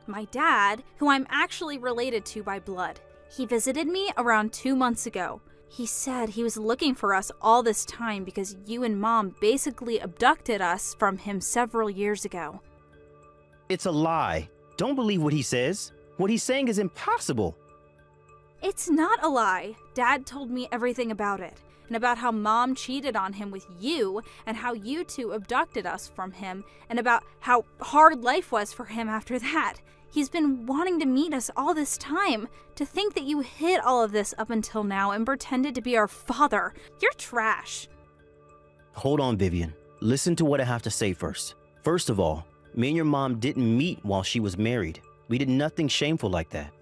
My dad, who I'm actually related to by blood. He visited me around 2 months ago. He said he was looking for us all this time because you and Mom basically abducted us from him several years ago. It's a lie. Don't believe what he says. What he's saying is impossible. It's not a lie. Dad told me everything about it, and about how Mom cheated on him with you, and how you two abducted us from him, and about how hard life was for him after that. He's been wanting to meet us all this time. To think that you hid all of this up until now and pretended to be our father. You're trash. Hold on, Vivian. Listen to what I have to say first. First of all, me and your mom didn't meet while she was married. We did nothing shameful like that.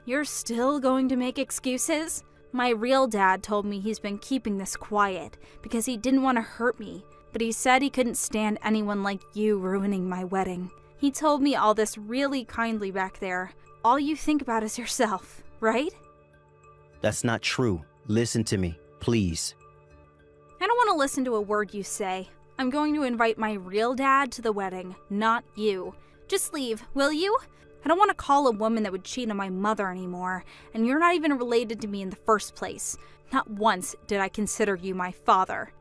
You're still going to make excuses? My real dad told me he's been keeping this quiet because he didn't want to hurt me, but he said he couldn't stand anyone like you ruining my wedding. He told me all this really kindly back there. All you think about is yourself, right? That's not true. Listen to me, please. I don't want to listen to a word you say. I'm going to invite my real dad to the wedding, not you. Just leave, will you? I don't want to call a woman that would cheat on my mother anymore, and you're not even related to me in the first place. Not once did I consider you my father.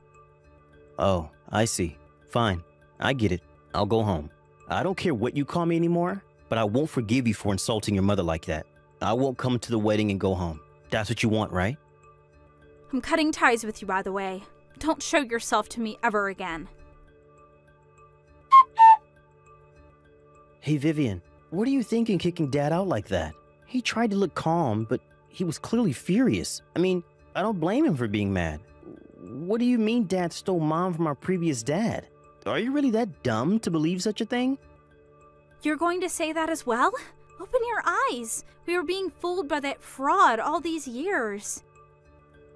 Oh, I see. Fine. I get it. I'll go home. I don't care what you call me anymore, but I won't forgive you for insulting your mother like that. I won't come to the wedding and go home. That's what you want, right? I'm cutting ties with you, by the way. Don't show yourself to me ever again. Hey, Vivian. What are you thinking kicking Dad out like that? He tried to look calm, but he was clearly furious. I mean, I don't blame him for being mad. What do you mean Dad stole Mom from our previous dad? Are you really that dumb to believe such a thing? You're going to say that as well? Open your eyes. We were being fooled by that fraud all these years.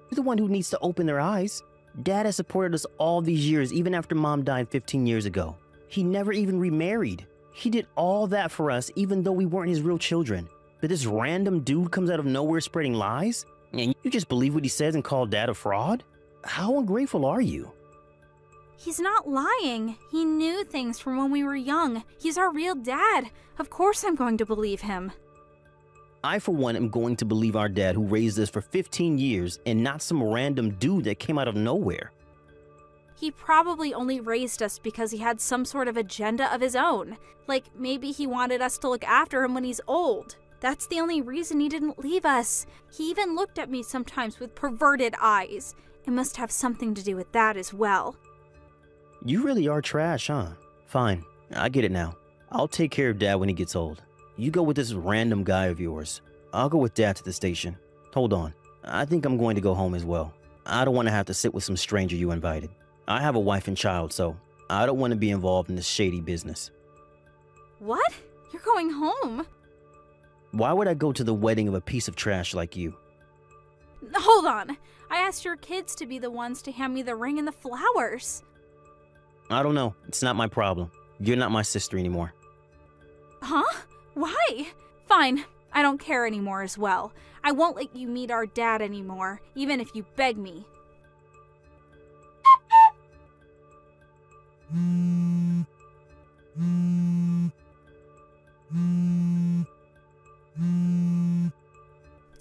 You're the one who needs to open their eyes. Dad has supported us all these years, even after Mom died 15 years ago. He never even remarried. He did all that for us, even though we weren't his real children. But this random dude comes out of nowhere spreading lies? And you just believe what he says and call Dad a fraud? How ungrateful are you? He's not lying. He knew things from when we were young. He's our real dad. Of course I'm going to believe him. I, for one, am going to believe our dad who raised us for 15 years and not some random dude that came out of nowhere. He probably only raised us because he had some sort of agenda of his own. Like, maybe he wanted us to look after him when he's old. That's the only reason he didn't leave us. He even looked at me sometimes with perverted eyes. It must have something to do with that as well. You really are trash, huh? Fine, I get it now. I'll take care of Dad when he gets old. You go with this random guy of yours. I'll go with Dad to the station. Hold on. I think I'm going to go home as well. I don't want to have to sit with some stranger you invited. I have a wife and child, so I don't want to be involved in this shady business. What? You're going home? Why would I go to the wedding of a piece of trash like you? Hold on. I asked your kids to be the ones to hand me the ring and the flowers. I don't know. It's not my problem. You're not my sister anymore. Huh? Why? Fine. I don't care anymore as well. I won't let you meet our dad anymore, even if you beg me.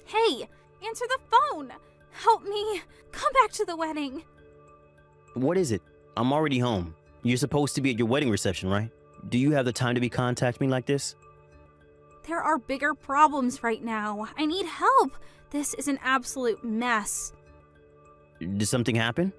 Hey, answer the phone! Help me! Come back to the wedding! What is it? I'm already home. You're supposed to be at your wedding reception, right? Do you have the time to be contacting me like this? There are bigger problems right now. I need help. This is an absolute mess. Did something happen?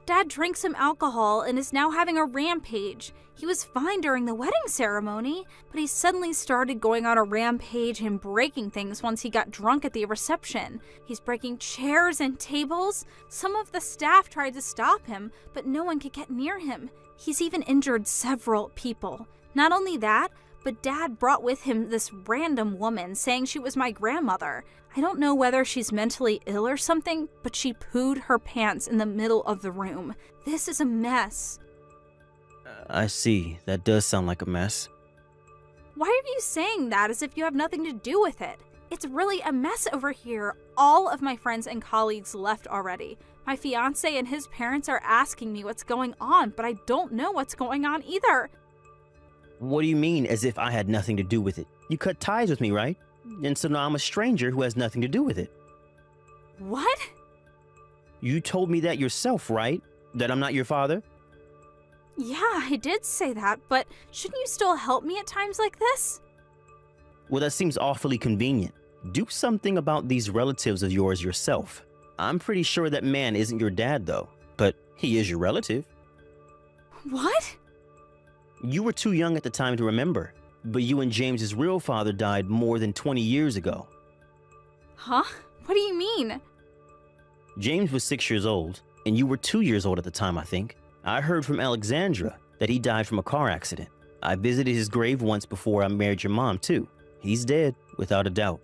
Dad drank some alcohol and is now having a rampage. He was fine during the wedding ceremony, but he suddenly started going on a rampage and breaking things once he got drunk at the reception. He's breaking chairs and tables. Some of the staff tried to stop him, but no one could get near him. He's even injured several people. Not only that, but Dad brought with him this random woman saying she was my grandmother. I don't know whether she's mentally ill or something, but she pooed her pants in the middle of the room. This is a mess. I see. That does sound like a mess. Why are you saying that as if you have nothing to do with it? It's really a mess over here. All of my friends and colleagues left already. My fiancé and his parents are asking me what's going on, but I don't know what's going on either. What do you mean, as if I had nothing to do with it? You cut ties with me, right? And so now I'm a stranger who has nothing to do with it. What? You told me that yourself, right? That I'm not your father? Yeah, I did say that, but shouldn't you still help me at times like this? Well, that seems awfully convenient. Do something about these relatives of yours yourself. I'm pretty sure that man isn't your dad, though, but he is your relative. What? You were too young at the time to remember, but you and James's real father died more than 20 years ago. Huh? What do you mean? James was 6 years old, and you were 2 years old at the time, I think. I heard from Alexandra that he died from a car accident. I visited his grave once before I married your mom, too. He's dead, without a doubt.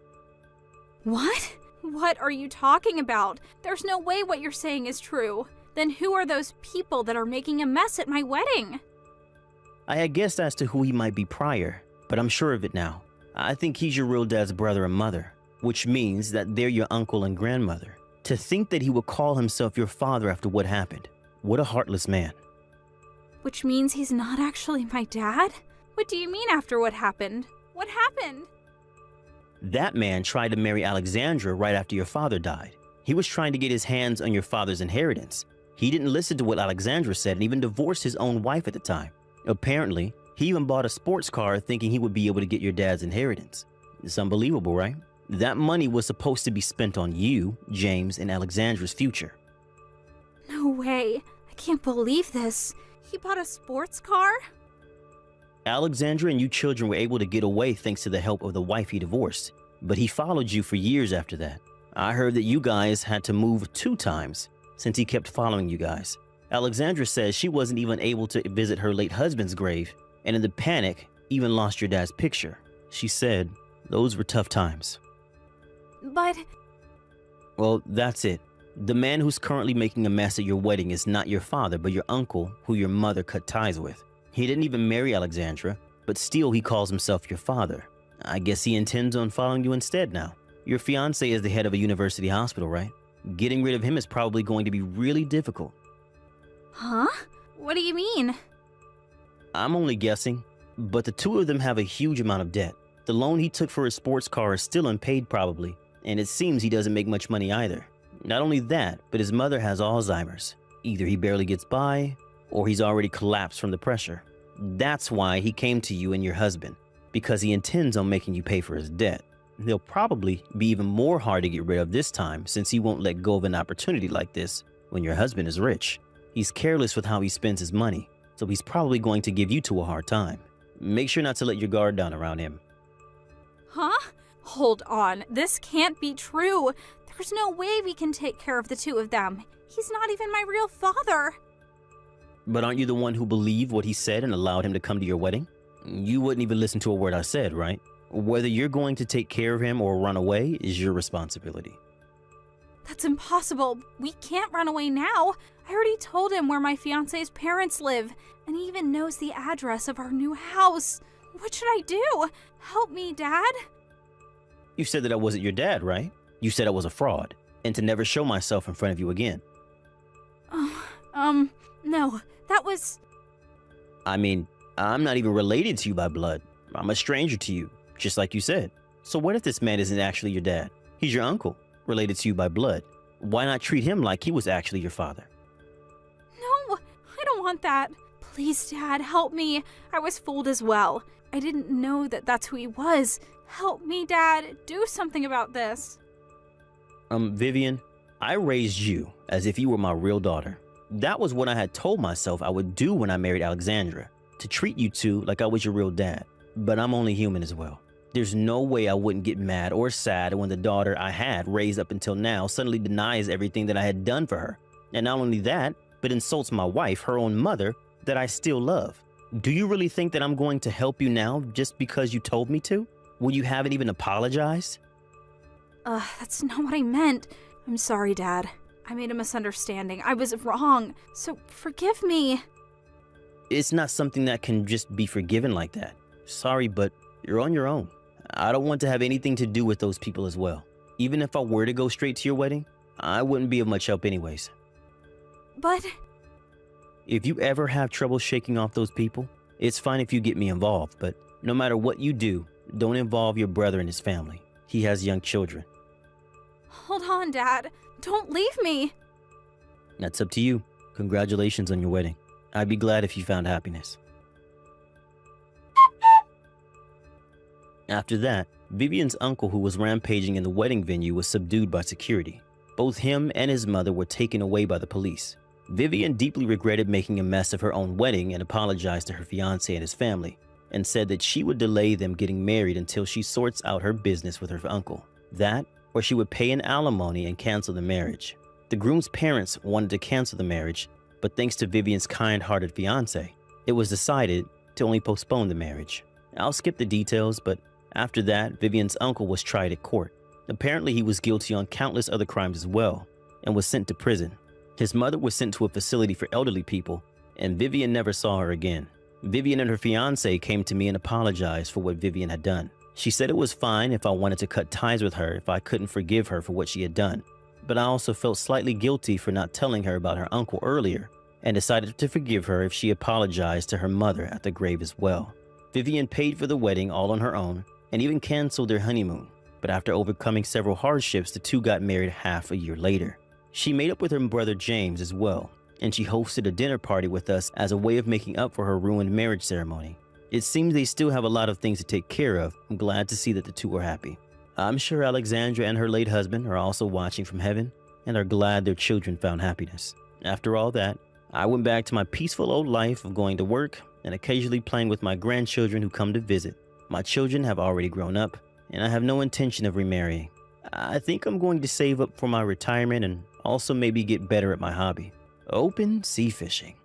What? What are you talking about? There's no way what you're saying is true. Then who are those people that are making a mess at my wedding? I had guessed as to who he might be prior, but I'm sure of it now. I think he's your real dad's brother and mother, which means that they're your uncle and grandmother. To think that he would call himself your father after what happened. What a heartless man. Which means he's not actually my dad? What do you mean after what happened? What happened? That man tried to marry Alexandra right after your father died. He was trying to get his hands on your father's inheritance. He didn't listen to what Alexandra said and even divorced his own wife at the time. Apparently, he even bought a sports car thinking he would be able to get your dad's inheritance. It's unbelievable, right? That money was supposed to be spent on you, James, and Alexandra's future. No way. I can't believe this. He bought a sports car? Alexandra and you children were able to get away thanks to the help of the wife he divorced, but he followed you for years after that. I heard that you guys had to move 2 times since he kept following you guys. Alexandra says she wasn't even able to visit her late husband's grave, and in the panic, even lost your dad's picture. She said those were tough times. But... Well, that's it. The man who's currently making a mess at your wedding is not your father, but your uncle, who your mother cut ties with. He didn't even marry Alexandra, but still he calls himself your father. I guess he intends on following you instead now. Your fiancé is the head of a university hospital, right? Getting rid of him is probably going to be really difficult. Huh? What do you mean? I'm only guessing, but the 2 of them have a huge amount of debt. The loan he took for his sports car is still unpaid probably, and it seems he doesn't make much money either. Not only that, but his mother has Alzheimer's. Either he barely gets by, or he's already collapsed from the pressure. That's why he came to you and your husband, because he intends on making you pay for his debt. He'll probably be even more hard to get rid of this time since he won't let go of an opportunity like this when your husband is rich. He's careless with how he spends his money, so he's probably going to give you 2 a hard time. Make sure not to let your guard down around him. Huh? Hold on. This can't be true. There's no way we can take care of the 2 of them. He's not even my real father. But aren't you the one who believed what he said and allowed him to come to your wedding? You wouldn't even listen to a word I said, right? Whether you're going to take care of him or run away is your responsibility. That's impossible. We can't run away now. I already told him where my fiancé's parents live, and he even knows the address of our new house. What should I do? Help me, Dad. You said that I wasn't your dad, right? You said I was a fraud, and to never show myself in front of you again. No, that was... I mean, I'm not even related to you by blood. I'm a stranger to you, just like you said. So what if this man isn't actually your dad? He's your uncle, related to you by blood. Why not treat him like he was actually your father? No, I don't want that. Please, Dad, help me. I was fooled as well. I didn't know that that's who he was. Help me, Dad. Do something about this. Vivian, I raised you as if you were my real daughter. That was what I had told myself I would do when I married Alexandra, to treat you two like I was your real dad. But I'm only human as well. There's no way I wouldn't get mad or sad when the daughter I had raised up until now suddenly denies everything that I had done for her. And not only that, but insults my wife, her own mother, that I still love. Do you really think that I'm going to help you now just because you told me to? When you haven't even apologized? That's not what I meant. I'm sorry, Dad. I made a misunderstanding. I was wrong. So forgive me. It's not something that can just be forgiven like that. Sorry, but you're on your own. I don't want to have anything to do with those people as well. Even if I were to go straight to your wedding, I wouldn't be of much help anyways. But... If you ever have trouble shaking off those people, it's fine if you get me involved, but no matter what you do, don't involve your brother and his family. He has young children. Hold on, Dad. Don't leave me. That's up to you. Congratulations on your wedding. I'd be glad if you found happiness. After that, Vivian's uncle, who was rampaging in the wedding venue, was subdued by security. Both him and his mother were taken away by the police. Vivian deeply regretted making a mess of her own wedding and apologized to her fiancé and his family, and said that she would delay them getting married until she sorts out her business with her uncle. That, or she would pay an alimony and cancel the marriage. The groom's parents wanted to cancel the marriage, but thanks to Vivian's kind-hearted fiancé, it was decided to only postpone the marriage. I'll skip the details, but after that, Vivian's uncle was tried at court. Apparently, he was guilty on countless other crimes as well, and was sent to prison. His mother was sent to a facility for elderly people, and Vivian never saw her again. Vivian and her fiancé came to me and apologized for what Vivian had done. She said it was fine if I wanted to cut ties with her if I couldn't forgive her for what she had done. But I also felt slightly guilty for not telling her about her uncle earlier, and decided to forgive her if she apologized to her mother at the grave as well. Vivian paid for the wedding all on her own, and even canceled their honeymoon. But after overcoming several hardships, the two got married half a year later. She made up with her brother James as well, and she hosted a dinner party with us as a way of making up for her ruined marriage ceremony. It seems they still have a lot of things to take care of. I'm glad to see that the two are happy. I'm sure Alexandra and her late husband are also watching from heaven and are glad their children found happiness. After all that, I went back to my peaceful old life of going to work and occasionally playing with my grandchildren who come to visit. My children have already grown up, and I have no intention of remarrying. I think I'm going to save up for my retirement and also maybe get better at my hobby, open sea fishing.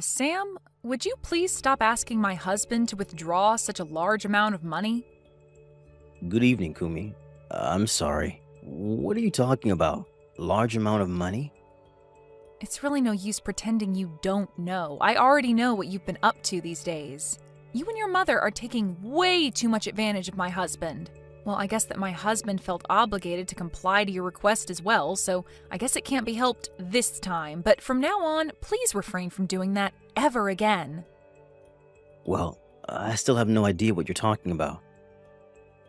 Sam, would you please stop asking my husband to withdraw such a large amount of money? Good evening, Kumi. I'm sorry. What are you talking about? Large amount of money? It's really no use pretending you don't know. I already know what you've been up to these days. You and your mother are taking way too much advantage of my husband. Well, I guess that my husband felt obligated to comply to your request as well, so I guess it can't be helped this time. But from now on, please refrain from doing that ever again. Well, I still have no idea what you're talking about.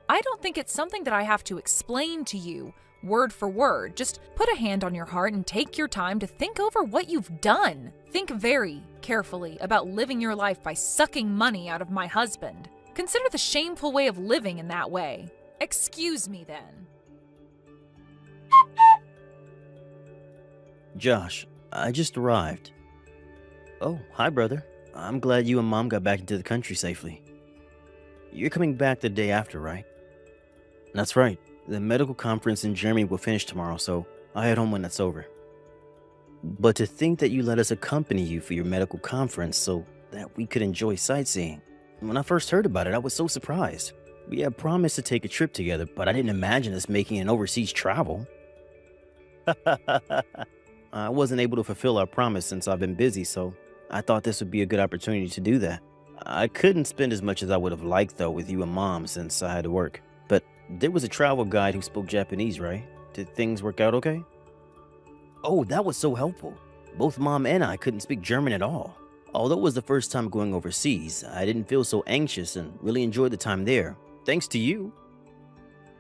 I don't think it's something that I have to explain to you, word for word. Just put a hand on your heart and take your time to think over what you've done. Think very carefully about living your life by sucking money out of my husband. Consider the shameful way of living in that way. Excuse me then. Josh, I just arrived. Oh, hi, brother. I'm glad you and Mom got back into the country safely. You're coming back the day after, right? That's right. The medical conference in Germany will finish tomorrow, so I'll head home when that's over. But to think that you let us accompany you for your medical conference so that we could enjoy sightseeing. When I first heard about it, I was so surprised. We had promised to take a trip together, but I didn't imagine us making an overseas travel. I wasn't able to fulfill our promise since I've been busy, so I thought this would be a good opportunity to do that. I couldn't spend as much as I would have liked, though, with you and Mom since I had to work. But There was a travel guide who spoke Japanese, right? Did things work out okay? Oh, that was so helpful. Both Mom and I couldn't speak German at all. Although it was the first time going overseas, I didn't feel so anxious and really enjoyed the time there. Thanks to you.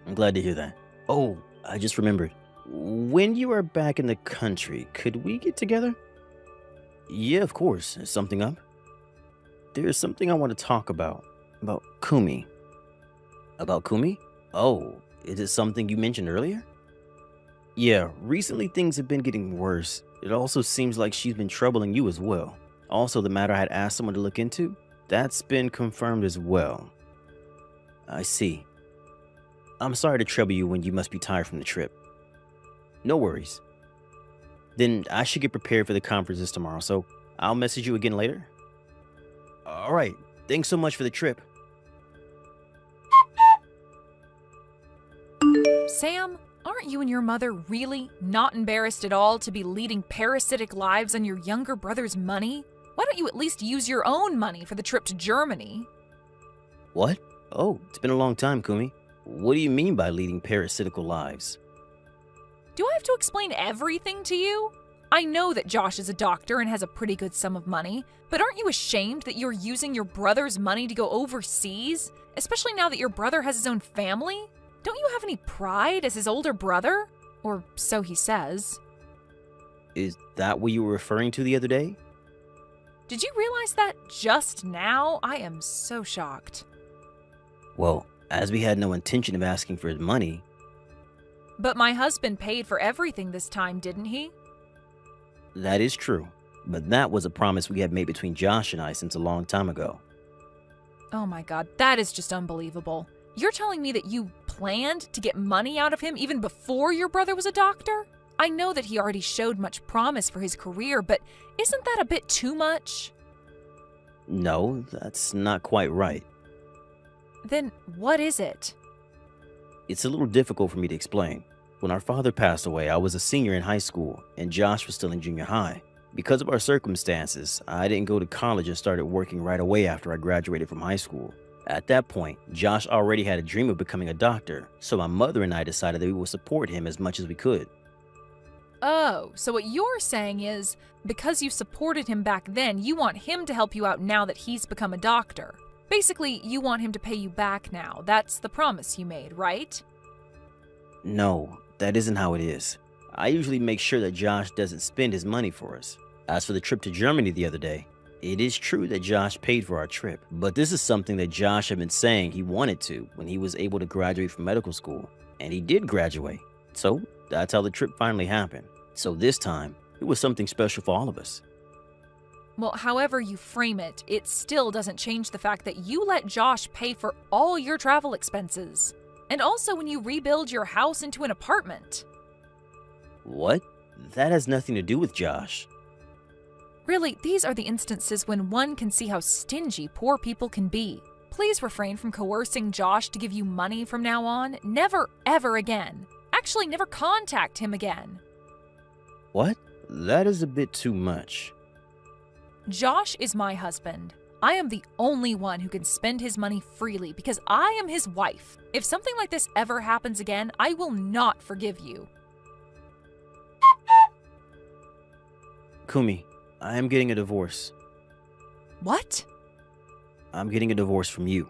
I'm glad to hear that. Oh, I just remembered. When you are back in the country, could we get together? Yeah, of course. Is something up? There's something I want to talk about. About Kumi. About Kumi? Oh, is it something you mentioned earlier? Yeah, recently things have been getting worse. It also seems like she's been troubling you as well. Also, the matter I had asked someone to look into, that's been confirmed as well. I see. I'm sorry to trouble you when you must be tired from the trip. No worries. Then I should get prepared for the conferences tomorrow, so I'll message you again later. Alright, thanks so much for the trip. Sam, aren't you and your mother really not embarrassed at all to be leading parasitic lives on your younger brother's money? Why don't you at least use your own money for the trip to Germany? What? Oh, it's been a long time, Kumi. What do you mean by leading parasitical lives? Do I have to explain everything to you? I know that Josh is a doctor and has a pretty good sum of money, but aren't you ashamed that you're using your brother's money to go overseas? Especially now that your brother has his own family? Don't you have any pride as his older brother? Or so he says. Is that what you were referring to the other day? Did you realize that just now? I am so shocked. Well, as we had no intention of asking for his money. But my husband paid for everything this time, didn't he? That is true, but that was a promise we had made between Josh and I since a long time ago. Oh my god, that is just unbelievable. You're telling me that you planned to get money out of him even before your brother was a doctor? I know that he already showed much promise for his career, but isn't that a bit too much? No, that's not quite right. Then what is it? It's a little difficult for me to explain. When our father passed away, I was a senior in high school, and Josh was still in junior high. Because of our circumstances, I didn't go to college and started working right away after I graduated from high school. At that point, Josh already had a dream of becoming a doctor, so my mother and I decided that we would support him as much as we could. Oh, so what you're saying is, because you supported him back then, you want him to help you out now that he's become a doctor. Basically, you want him to pay you back now. That's the promise you made, right? No, that isn't how it is. I usually make sure that Josh doesn't spend his money for us. As for the trip to Germany the other day, it is true that Josh paid for our trip, but this is something that Josh had been saying he wanted to when he was able to graduate from medical school, and he did graduate. So that's how the trip finally happened. So this time, it was something special for all of us. Well, however you frame it, it still doesn't change the fact that you let Josh pay for all your travel expenses. And also when you rebuild your house into an apartment. What? That has nothing to do with Josh. Really, these are the instances when one can see how stingy poor people can be. Please refrain from coercing Josh to give you money from now on. Never, ever again. Actually, never contact him again. What? That is a bit too much. Josh is my husband. I am the only one who can spend his money freely because I am his wife. If something like this ever happens again, I will not forgive you. Kumi, I am getting a divorce. What? I'm getting a divorce from you.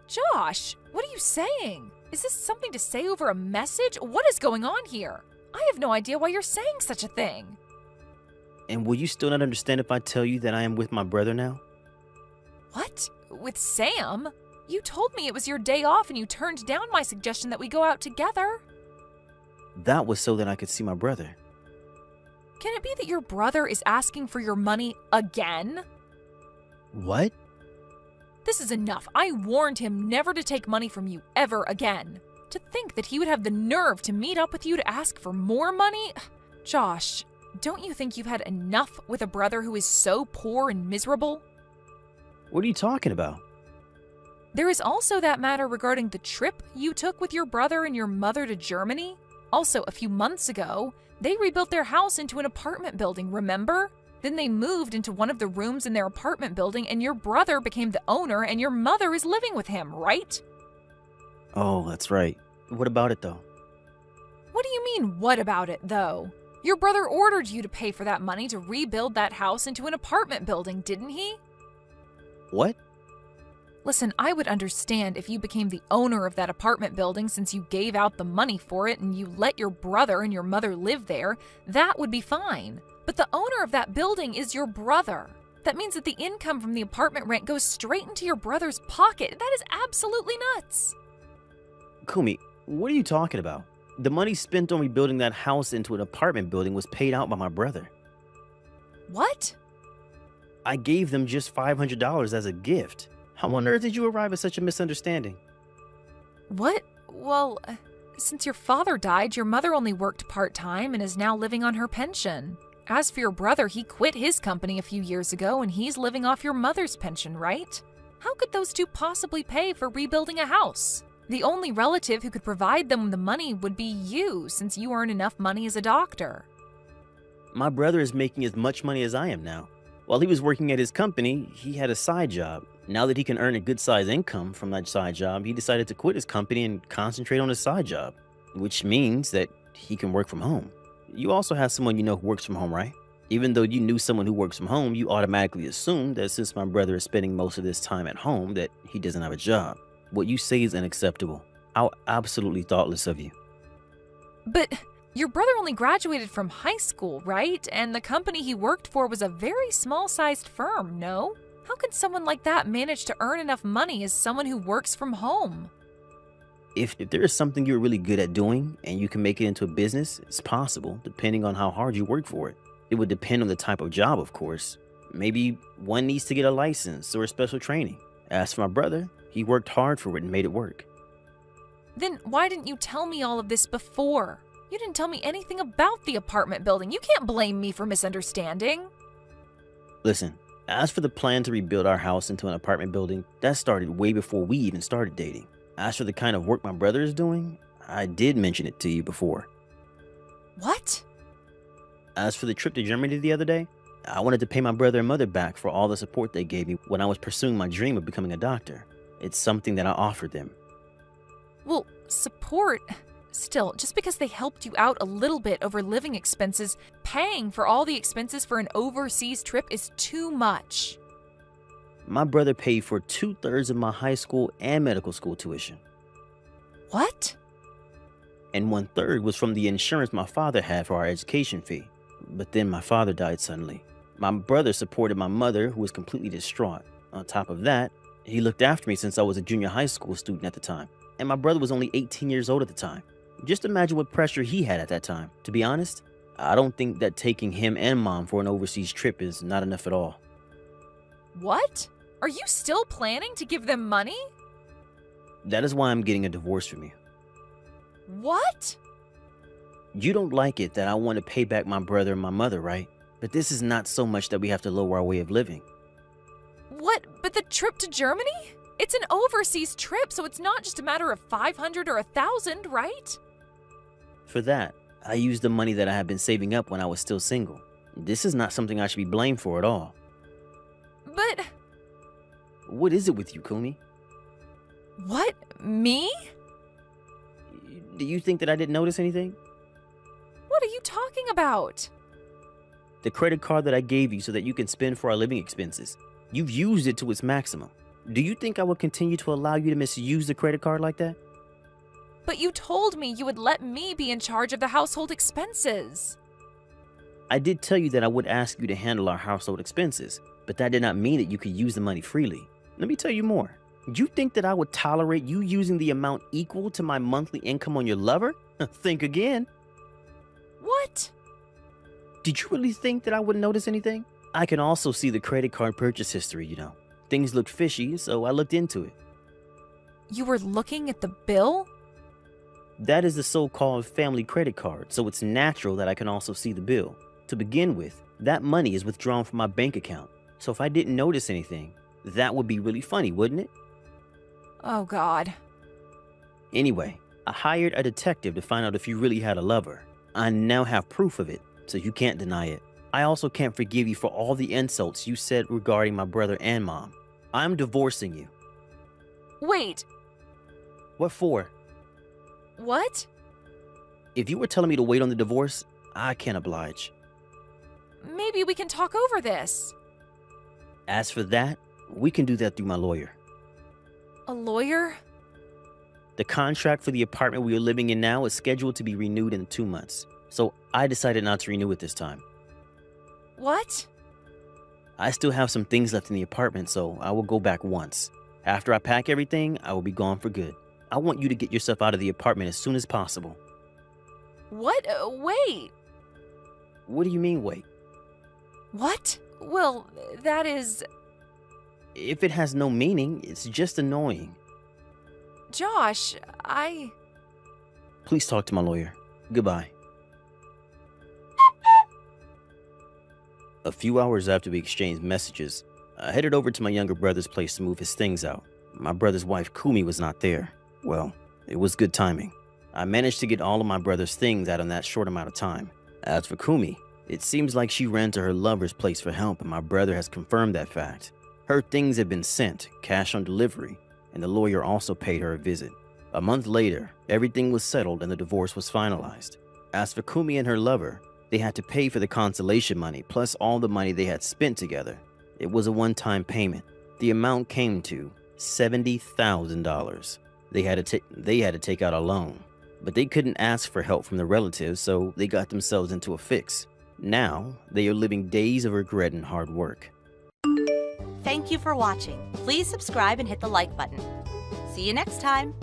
Josh, what are you saying? Is this something to say over a message? What is going on here? I have no idea why you're saying such a thing. And will you still not understand if I tell you that I am with my brother now? What? With Sam? You told me it was your day off and you turned down my suggestion that we go out together. That was so that I could see my brother. Can it be that your brother is asking for your money again? What? This is enough. I warned him never to take money from you ever again. To think that he would have the nerve to meet up with you to ask for more money? Josh, don't you think you've had enough with a brother who is so poor and miserable? What are you talking about? There is also that matter regarding the trip you took with your brother and your mother to Germany. Also, a few months ago, they rebuilt their house into an apartment building, remember? Then they moved into one of the rooms in their apartment building and your brother became the owner and your mother is living with him, right? Oh, that's right. What about it, though? What do you mean, what about it, though? Your brother ordered you to pay for that money to rebuild that house into an apartment building, didn't he? What? Listen, I would understand if you became the owner of that apartment building since you gave out the money for it and you let your brother and your mother live there. That would be fine. But the owner of that building is your brother. That means that the income from the apartment rent goes straight into your brother's pocket. That is absolutely nuts. Kumi, what are you talking about? The money spent on rebuilding that house into an apartment building was paid out by my brother. What? I gave them just $500 as a gift. How on earth did you arrive at such a misunderstanding? What? Well, since your father died, your mother only worked part-time and is now living on her pension. As for your brother, he quit his company a few years ago and he's living off your mother's pension, right? How could those two possibly pay for rebuilding a house? The only relative who could provide them the money would be you, since you earn enough money as a doctor. My brother is making as much money as I am now. While he was working at his company, he had a side job. Now that he can earn a good-sized income from that side job, he decided to quit his company and concentrate on his side job, which means that he can work from home. You also have someone you know who works from home, right? Even though you knew someone who works from home, you automatically assumed that since my brother is spending most of his time at home, that he doesn't have a job. What you say is unacceptable. How absolutely thoughtless of you. But your brother only graduated from high school, right? And the company he worked for was a very small-sized firm, no? How could someone like that manage to earn enough money as someone who works from home? If there is something you're really good at doing and you can make it into a business, it's possible, depending on how hard you work for it. It would depend on the type of job, of course. Maybe one needs to get a license or a special training. As for my brother, he worked hard for it and made it work. Then why didn't you tell me all of this before? You didn't tell me anything about the apartment building. You can't blame me for misunderstanding. Listen, as for the plan to rebuild our house into an apartment building, that started way before we even started dating. As for the kind of work my brother is doing, I did mention it to you before. What? As for the trip to Germany the other day, I wanted to pay my brother and mother back for all the support they gave me when I was pursuing my dream of becoming a doctor. It's something that I offered them. Well, support. Still, just because they helped you out a little bit over living expenses, paying for all the expenses for an overseas trip is too much. My brother paid for 2/3 of my high school and medical school tuition. What? And 1/3 was from the insurance my father had for our education fee. But then my father died suddenly. My brother supported my mother, who was completely distraught. On top of that, he looked after me since I was a junior high school student at the time. And my brother was only 18 years old at the time. Just imagine what pressure he had at that time. To be honest, I don't think that taking him and mom for an overseas trip is not enough at all. What? Are you still planning to give them money? That is why I'm getting a divorce from you. What? You don't like it that I want to pay back my brother and my mother, right? But this is not so much that we have to lower our way of living. What? But the trip to Germany? It's an overseas trip, so it's not just a matter of 500 or 1,000, right? For that, I used the money that I had been saving up when I was still single. This is not something I should be blamed for at all. But... What is it with you, Kumi? What? Me? Do you think that I didn't notice anything? What are you talking about? The credit card that I gave you so that you can spend for our living expenses. You've used it to its maximum. Do you think I will continue to allow you to misuse the credit card like that? But you told me you would let me be in charge of the household expenses. I did tell you that I would ask you to handle our household expenses, but that did not mean that you could use the money freely. Let me tell you more. You think that I would tolerate you using the amount equal to my monthly income on your lover? Think again. What? Did you really think that I wouldn't notice anything? I can also see the credit card purchase history, you know. Things looked fishy, so I looked into it. You were looking at the bill? That is the so-called family credit card, so it's natural that I can also see the bill. To begin with, that money is withdrawn from my bank account, so if I didn't notice anything, that would be really funny, wouldn't it? Oh, God. Anyway, I hired a detective to find out if you really had a lover. I now have proof of it, so you can't deny it. I also can't forgive you for all the insults you said regarding my brother and mom. I'm divorcing you. Wait. What for? What? If you were telling me to wait on the divorce, I can't oblige. Maybe we can talk over this. As for that, we can do that through my lawyer. A lawyer? The contract for the apartment we are living in now is scheduled to be renewed in 2 months, so I decided not to renew it this time. What? I still have some things left in the apartment, so I will go back once. After I pack everything, I will be gone for good. I want you to get yourself out of the apartment as soon as possible. What? Wait. What do you mean, wait? What? Well, that is... If it has no meaning, it's just annoying. Josh, Please talk to my lawyer. Goodbye. A few hours after we exchanged messages, I headed over to my younger brother's place to move his things out. My brother's wife, Kumi, was not there. Well, it was good timing. I managed to get all of my brother's things out in that short amount of time. As for Kumi, it seems like she ran to her lover's place for help, and my brother has confirmed that fact. Her things had been sent, cash on delivery, and the lawyer also paid her a visit. A month later, everything was settled and the divorce was finalized. As for Kumi and her lover, they had to pay for the consolation money plus all the money they had spent together. It was a one-time payment. The amount came to $70,000. They had to take out a loan, but they couldn't ask for help from the relatives, so they got themselves into a fix. Now, they are living days of regret and hard work. Thank you for watching. Please subscribe and hit the like button. See you next time.